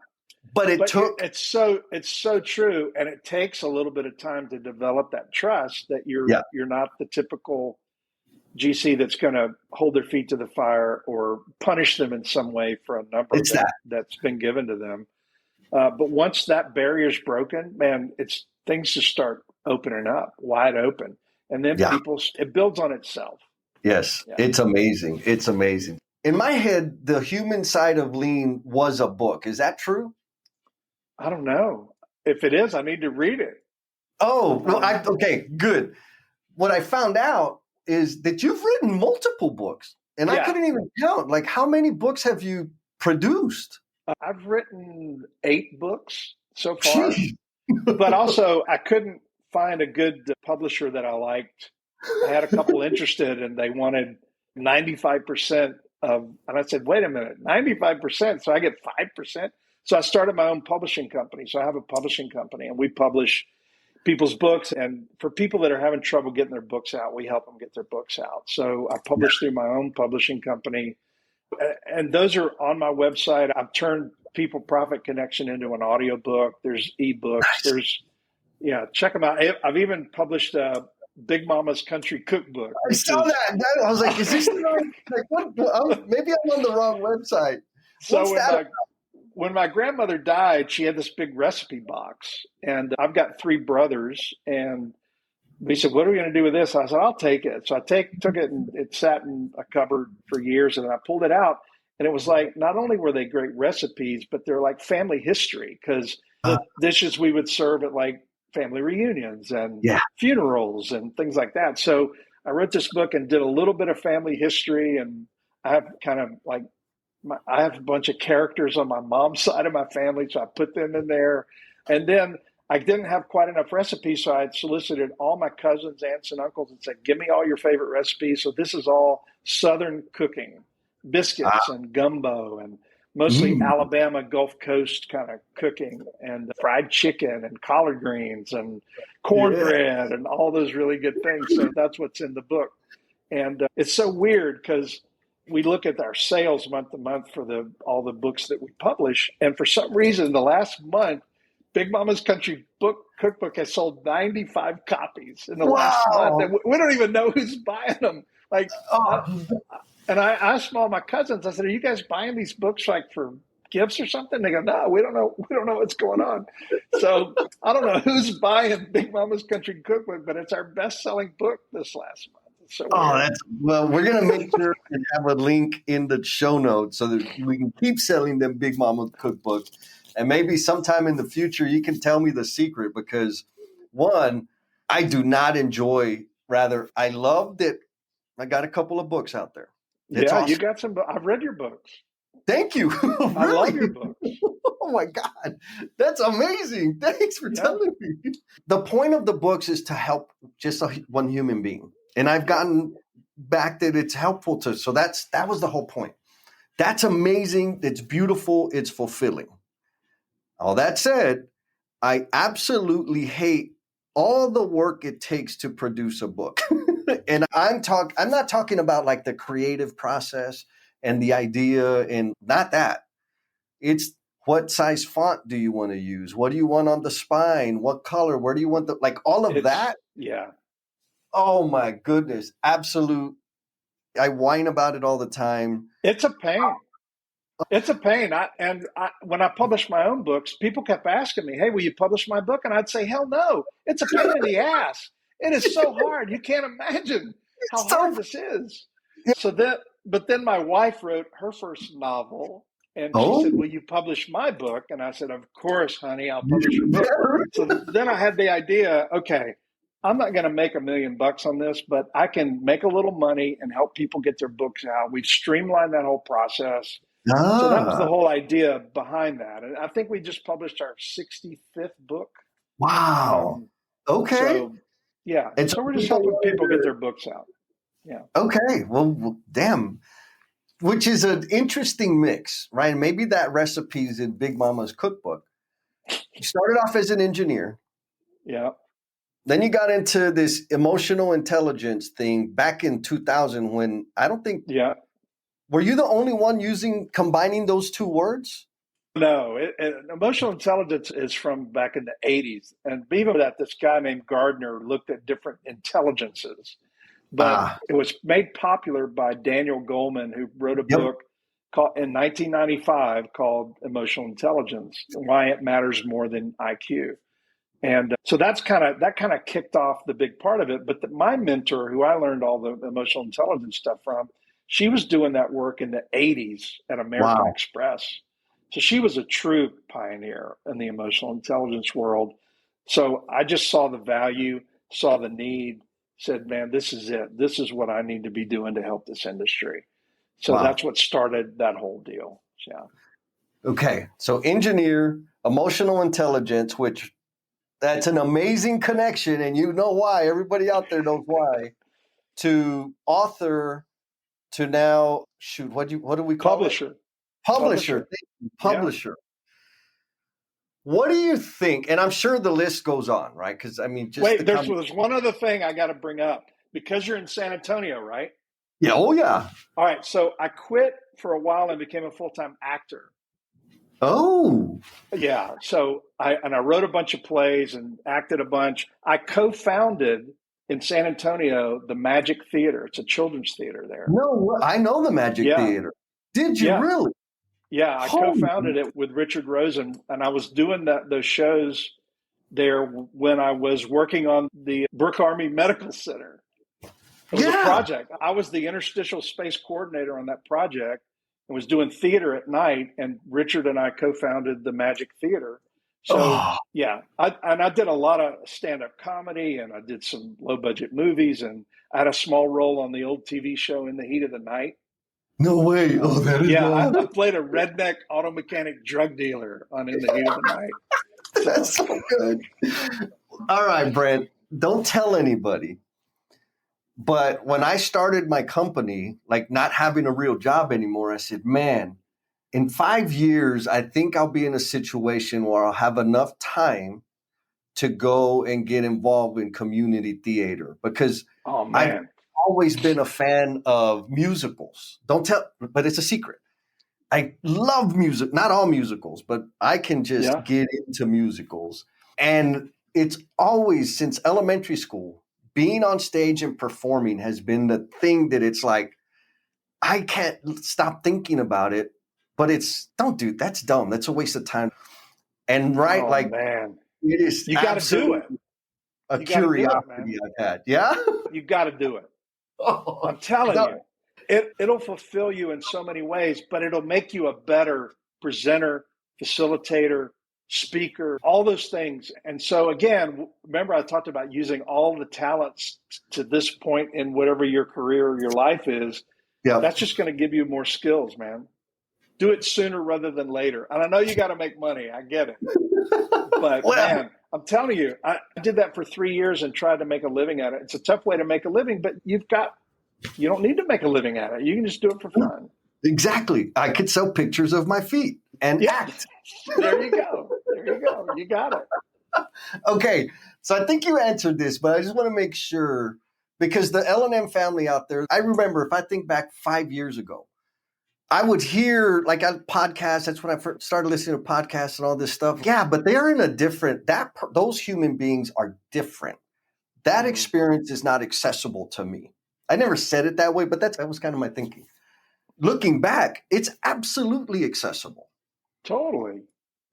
But it's so true. And it takes a little bit of time to develop that trust that you're not the typical GC that's going to hold their feet to the fire or punish them in some way for a number that's been given to them. But once that barrier is broken, man, things just start opening up, wide open. And then it builds on itself. Yes, It's amazing. It's amazing. In my head, the human side of lean was a book. Is that true? I don't know. If it is, I need to read it. Oh, no, okay, good. What I found out is that you've written multiple books, and I couldn't even count. Like, how many books have you produced? I've written 8 books. so far. But also, I couldn't find a good publisher that I liked. I had a couple interested, and they wanted 95% of, and I said, wait a minute, 95%. So I get 5%. So I started my own publishing company. So I have a publishing company, and we publish people's books. And for people that are having trouble getting their books out, we help them get their books out. So I publish through my own publishing company. And those are on my website. I've turned People Profit Connection into an audiobook. There's ebooks. There's, check them out. I've even published Big Mama's Country Cookbook. I saw that. I was like, is this like what? Maybe I'm on the wrong website. So when my grandmother died, she had this big recipe box, and I've got 3 brothers, and we said, what are we going to do with this? I said, I'll take it. So I took it, and it sat in a cupboard for years, and then I pulled it out, and it was like, not only were they great recipes, but they're like family history, because the dishes we would serve at like family reunions and funerals and things like that. So I wrote this book and did a little bit of family history, and I have kind of like, I have a bunch of characters on my mom's side of my family, so I put them in there. And then I didn't have quite enough recipes, so I had solicited all my cousins, aunts, and uncles and said, give me all your favorite recipes. So this is all Southern cooking, biscuits and gumbo, and mostly Alabama Gulf Coast kind of cooking, and fried chicken and collard greens and cornbread and all those really good things. So that's what's in the book. And it's so weird because we look at our sales month to month for all the books that we publish. And for some reason, the last month, Big Mama's Country Cookbook has sold 95 copies in the last month. And we don't even know who's buying them. Like, and I asked all my cousins, I said, are you guys buying these books like for gifts or something? They go, no, we don't know. We don't know what's going on. So I don't know who's buying Big Mama's Country Cookbook, but it's our best-selling book this last month. So we're going to make sure to have a link in the show notes so that we can keep selling them Big Mama Cookbook. And maybe sometime in the future, you can tell me the secret, because one, I do not enjoy, rather, I love that I got a couple of books out there. It's awesome. You got some, I've read your books. Thank you. Really? I love your books. Oh my God. That's amazing. Thanks for telling me. The point of the books is to help just one human being. And I've gotten back that it's helpful to. So that was the whole point. That's amazing. It's beautiful. It's fulfilling. All that said, I absolutely hate all the work it takes to produce a book. And I'm not talking about like the creative process and the idea, and not that. It's what size font do you want to use? What do you want on the spine? What color? Where do you want all of that? Yeah. Oh my goodness. Absolute. I whine about it all the time. It's a pain. It's a pain. When I published my own books, people kept asking me, hey, will you publish my book? And I'd say, hell no. It's a pain in the ass. It is so hard. You can't imagine how hard this is. But then my wife wrote her first novel, and she said, will you publish my book? And I said, of course, honey, I'll publish your book. So then I had the idea, okay, I'm not going to make $1 million on this, but I can make a little money and help people get their books out. We've streamlined that whole process. So that was the whole idea behind that. And I think we just published our 65th book. Wow. Okay. So, yeah. And so we're just helping people get their books out. Yeah. Okay. Well, damn. Which is an interesting mix, right? Maybe that recipe is in Big Mama's cookbook. You started off as an engineer. Yeah. Then you got into this emotional intelligence thing back in 2000 when I don't think. Yeah. Were you the only one combining those two words? No, emotional intelligence is from back in the 80s. And even that, this guy named Gardner looked at different intelligences. But it was made popular by Daniel Goleman, who wrote a book in 1995 called Emotional Intelligence, Why It Matters More Than IQ. And so that kind of kicked off the big part of it. But my mentor, who I learned all the emotional intelligence stuff from, she was doing that work in the 80s at American Express. So she was a true pioneer in the emotional intelligence world. So I just saw the value, saw the need, said, man, this is it. This is what I need to be doing to help this industry. So that's what started that whole deal. Yeah. Okay. So engineer, emotional intelligence, which that's an amazing connection. And you know why. Everybody out there knows why. To author, to now, shoot, what do we call it? Publisher. Publisher. Thank you, Yeah. publisher. What do you think? And I'm sure the list goes on, right? Because I mean, just Wait, there's one other thing I got to bring up because you're in San Antonio, right? Yeah. Oh, yeah. All right. So I quit for a while and became a full-time actor. Oh. Yeah. So I wrote a bunch of plays and acted a bunch. I co-founded in San Antonio the Magic Theater. It's a children's theater there. No, I know the Magic Theater. Did you really? Yeah, I co-founded it with Richard Rosen, and I was doing those shows there when I was working on the Brooke Army Medical Center. It was a project. I was the interstitial space coordinator on that project and was doing theater at night, and Richard and I co-founded the Magic Theater. So, yeah, I did a lot of stand-up comedy, and I did some low-budget movies, and I had a small role on the old TV show In the Heat of the Night. No way. Oh, that is I played a redneck auto mechanic drug dealer on In the Heat of the Night. That's so good. All right, Brent, don't tell anybody. But when I started my company, like not having a real job anymore, I said, man, in 5 years, I think I'll be in a situation where I'll have enough time to go and get involved in community theater because I've always been a fan of musicals. Don't tell, but it's a secret. I love music, not all musicals, but I can just get into musicals. And it's always, since elementary school, being on stage and performing has been the thing that it's like, I can't stop thinking about it, but don't do, that's dumb. That's a waste of time. And man. It is you got to do it. A curiosity I've had. Yeah. You got to do it. I'm telling you. It'll fulfill you in so many ways, but it'll make you a better presenter, facilitator, speaker, all those things. And so again, remember I talked about using all the talents to this point in whatever your career or your life is. Yeah. That's just going to give you more skills, man. Do it sooner rather than later. And I know you got to make money. I get it. But man, I'm telling you, I did that for 3 years and tried to make a living at it. It's a tough way to make a living, but you don't need to make a living at it. You can just do it for fun. Exactly. I could sell pictures of my feet and act. There you go. You got it. Okay. So I think you answered this, but I just want to make sure, because the L&M family out there, I remember if I think back 5 years ago, I would hear like a podcast. That's when I first started listening to podcasts and all this stuff. Yeah, but they're in a different, those human beings are different. That experience is not accessible to me. I never said it that way, but that was kind of my thinking. Looking back, it's absolutely accessible. Totally.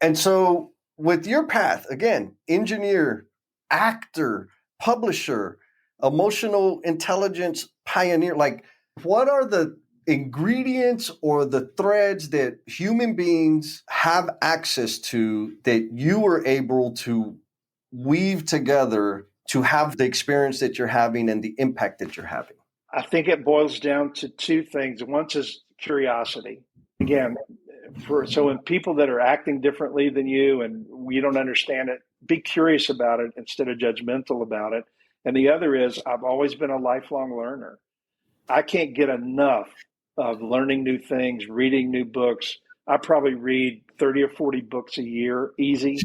And so with your path, again, engineer, actor, publisher, emotional intelligence pioneer, like what are the ingredients or the threads that human beings have access to that you were able to weave together to have the experience that you're having and the impact that you're having? I think it boils down to two things. One is curiosity. Again, so when people that are acting differently than you and you don't understand it, be curious about it instead of judgmental about it. And the other is I've always been a lifelong learner. I can't get enough of learning new things, reading new books. I probably read 30 or 40 books a year, easy.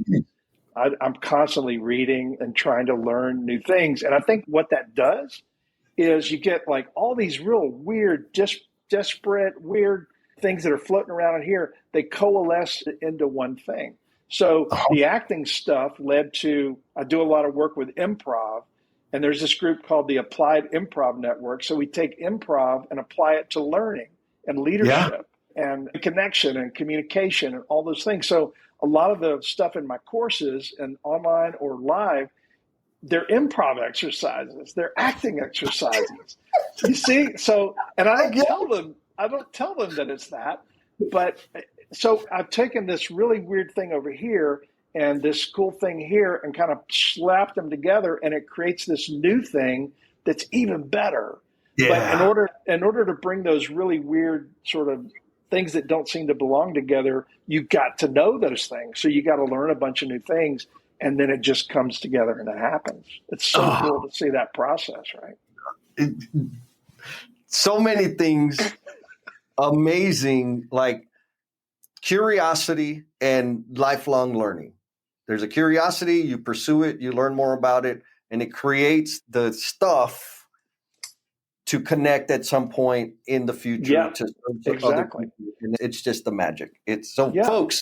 I'm constantly reading and trying to learn new things. And I think what that does is you get like all these real weird, disparate, weird things that are floating around in here. They coalesce into one thing. So the acting stuff led to, I do a lot of work with improv, and there's this group called the Applied Improv Network. So we take improv and apply it to learning and leadership and connection and communication and all those things. So a lot of the stuff in my courses and online or live, they're improv exercises, they're acting exercises. You see? So, and I don't tell them that it's that, but so I've taken this really weird thing over here and this cool thing here and kind of slapped them together, and it creates this new thing that's even better. Yeah. But in order to bring those really weird sort of things that don't seem to belong together, you've got to know those things. So you got to learn a bunch of new things, and then it just comes together and it happens. It's so cool to see that process, right? So many things amazing, like curiosity and lifelong learning. There's a curiosity, you pursue it, you learn more about it, and it creates the stuff to connect at some point in the future to exactly. other people. And it's just the magic. It's so, folks,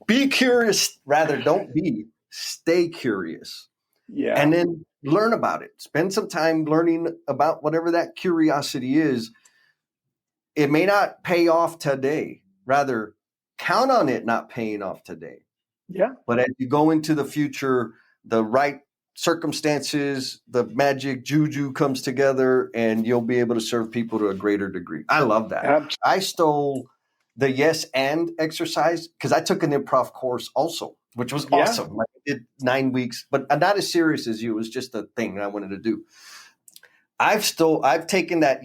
be curious. Rather, don't be. Stay curious. Yeah. And then learn about it. Spend some time learning about whatever that curiosity is. It may not pay off today. Rather, count on it not paying off today. Yeah. But as you go into the future, the right circumstances, the magic juju comes together, and you'll be able to serve people to a greater degree. I love that. Absolutely. I stole the yes and exercise because I took an improv course also, which was awesome. Like, I did 9 weeks, but not as serious as you. It was just a thing I wanted to do. I've taken that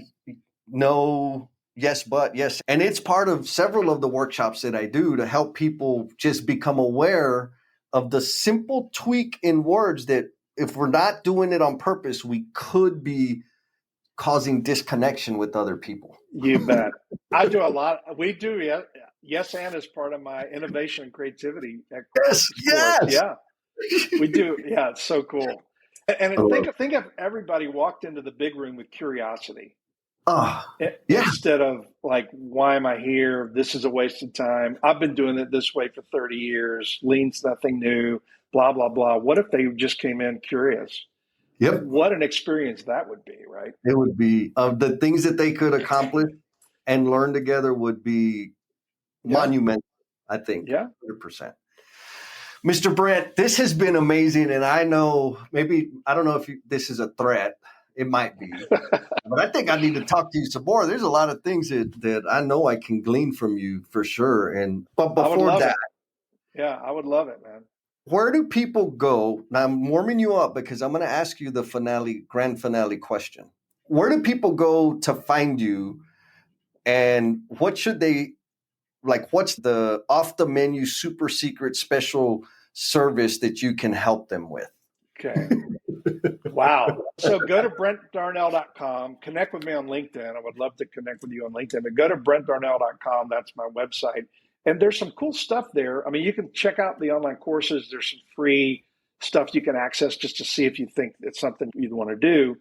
no, yes, but yes. And it's part of several of the workshops that I do to help people just become aware of the simple tweak in words that if we're not doing it on purpose, we could be causing disconnection with other people. You bet. I do a lot. We do. Yes. And as part of my innovation and creativity. Yes. Yeah. We do. Yeah. It's so cool. And think if everybody walked into the big room with curiosity. Instead of like, why am I here? This is a waste of time. I've been doing it this way for 30 years. Lean's nothing new, blah, blah, blah. What if they just came in curious? Yep. What an experience that would be, right? It would be the things that they could accomplish and learn together would be monumental, I think. Yeah. 100%. Mr. Brent, this has been amazing. And I know I don't know if this is a threat. It might be. But I think I need to talk to you some more. There's a lot of things that I know I can glean from you for sure. But before that, I would love it, man. Where do people go? Now I'm warming you up because I'm going to ask you the grand finale question. Where do people go to find you, and what should they like? What's the off the menu super secret special service that you can help them with? Okay. Wow. So go to brentdarnell.com, connect with me on LinkedIn. I would love to connect with you on LinkedIn, but go to brentdarnell.com. That's my website. And there's some cool stuff there. I mean, you can check out the online courses. There's some free stuff you can access just to see if you think it's something you'd want to do.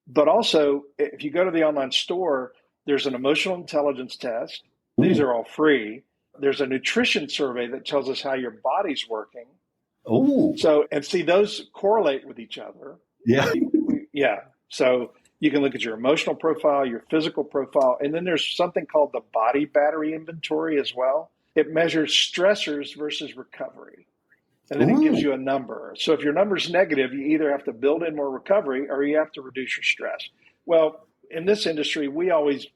But also, if you go to the online store, there's an emotional intelligence test. These are all free. There's a nutrition survey that tells us how your body's working. Oh. So, and see, those correlate with each other. Yeah. Yeah. So you can look at your emotional profile, your physical profile, and then there's something called the body battery inventory as well. It measures stressors versus recovery. And then it gives you a number. So if your number's negative, you either have to build in more recovery or you have to reduce your stress. Well, in this industry, we always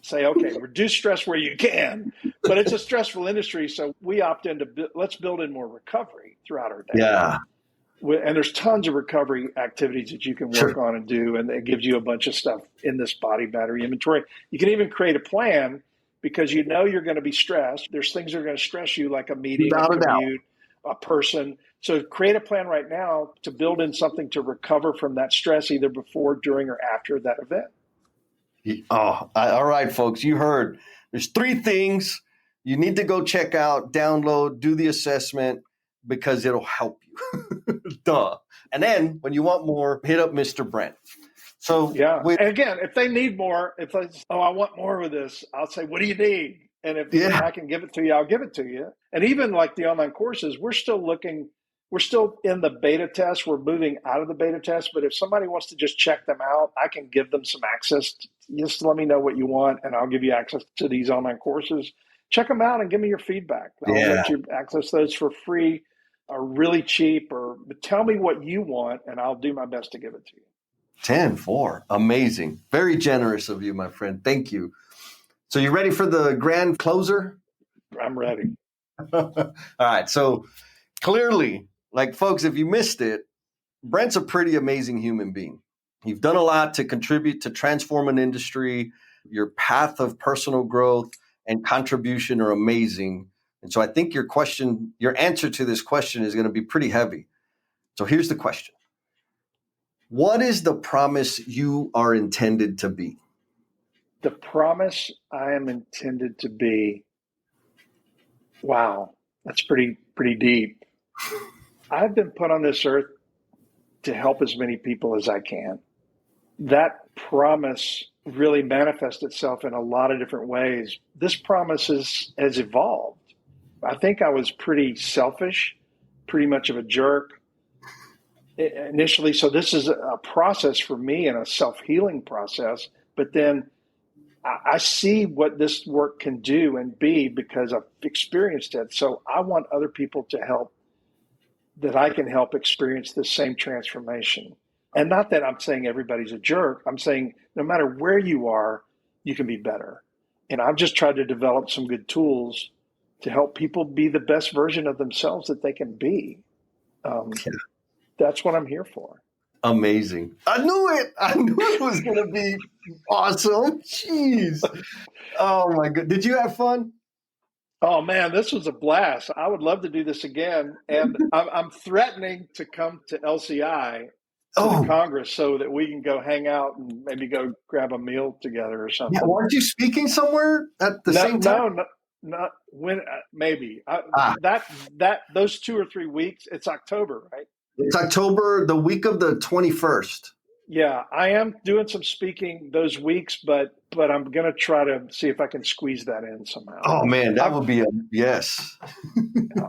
say, okay, reduce stress where you can, but it's a stressful industry. So we opt into, let's build in more recovery throughout our day. Yeah. And there's tons of recovery activities that you can work on and do. And it gives you a bunch of stuff in this body battery inventory. You can even create a plan because you know you're going to be stressed. There's things that are going to stress you, like a meeting, a commute, a person. So create a plan right now to build in something to recover from that stress, either before, during, or after that event. All right, folks, you heard. There's 3 things you need to go check out, download, do the assessment, because it'll help you. Duh. And then when you want more, hit up Mr. Brent. So and again, if they need more, if they say, I want more with this, I'll say, what do you need? And if I can give it to you, I'll give it to you. And even like the online courses, we're still in the beta test. We're moving out of the beta test. But if somebody wants to just check them out, I can give them some access. Just let me know what you want, and I'll give you access to these online courses. Check them out and give me your feedback. I'll let you access those for free or really cheap, but tell me what you want, and I'll do my best to give it to you. 10-4. Amazing. Very generous of you, my friend. Thank you. So you ready for the grand closer? I'm ready. All right. So clearly, like, folks, if you missed it, Brent's a pretty amazing human being. You've done a lot to contribute to transform an industry, your path of personal growth, and contribution are amazing. And so I think your answer to this question is going to be pretty heavy. So here's the question. What is the promise you are intended to be? The promise I am intended to be. Wow, that's pretty deep. I've been put on this earth to help as many people as I can. That promise really manifests itself in a lot of different ways. This promise has evolved. I think I was pretty selfish, pretty much of a jerk initially. So this is a process for me and a self-healing process. But then I see what this work can do and be because I've experienced it. So I want other people to help, that I can help experience this same transformation. And not that I'm saying everybody's a jerk. I'm saying no matter where you are, you can be better. And I've just tried to develop some good tools to help people be the best version of themselves that they can be. That's what I'm here for. Amazing. I knew it. I knew it was going to be awesome. Jeez. Oh, my God. Did you have fun? Oh, man, this was a blast. I would love to do this again. And I'm threatening to come to LCI, to the Congress, so that we can go hang out and maybe go grab a meal together or something. Yeah, weren't you speaking somewhere at the same time? No, not when, maybe. Those 2 or 3 weeks, it's October, right? It's October, the week of the 21st. Yeah, I am doing some speaking those weeks, but I'm going to try to see if I can squeeze that in somehow. Oh, man, that would be a yes. Yeah.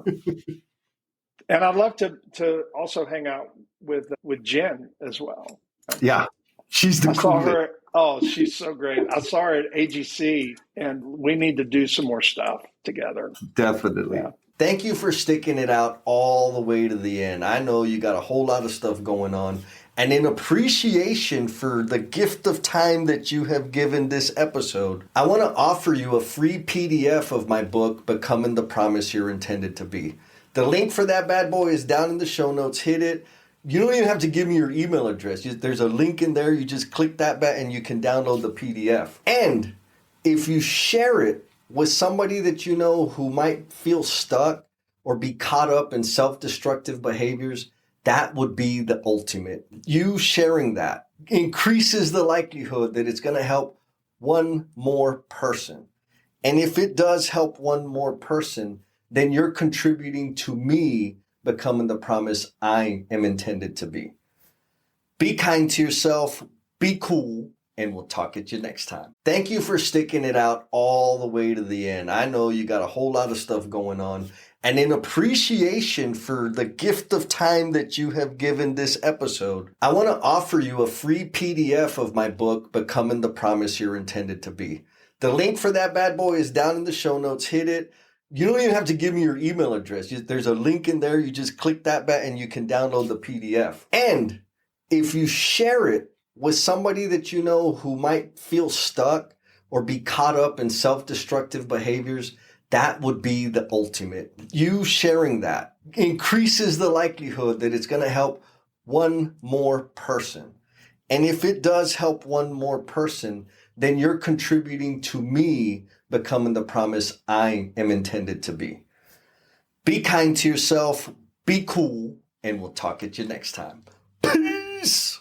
And I'd love to also hang out with Jen as well. Yeah, she's the coolest. She's so great. I saw her at AGC, and we need to do some more stuff together. Definitely. Yeah. Thank you for sticking it out all the way to the end. I know you got a whole lot of stuff going on. And in appreciation for the gift of time that you have given this episode, I want to offer you a free PDF of my book, Becoming the Promise You're Intended to Be. The link for that bad boy is down in the show notes. Hit it. You don't even have to give me your email address. There's a link in there. You just click that button and you can download the PDF. And if you share it with somebody that you know who might feel stuck or be caught up in self-destructive behaviors, that would be the ultimate. You sharing that increases the likelihood that it's going to help one more person. And if it does help one more person, then you're contributing to me becoming the promise I am intended to be. Be kind to yourself, be cool, and we'll talk at you next time. Thank you for sticking it out all the way to the end. I know you got a whole lot of stuff going on. And in appreciation for the gift of time that you have given this episode, I want to offer you a free PDF of my book, Becoming the Promise You're Intended to Be. The link for that bad boy is down in the show notes. Hit it. You don't even have to give me your email address. There's a link in there. You just click that button and you can download the PDF. And if you share it with somebody that you know who might feel stuck or be caught up in self-destructive behaviors, that would be the ultimate. You sharing that increases the likelihood that it's going to help one more person. And if it does help one more person, then you're contributing to me becoming the promise I am intended to be. Be kind to yourself, be cool, and we'll talk at you next time. Peace.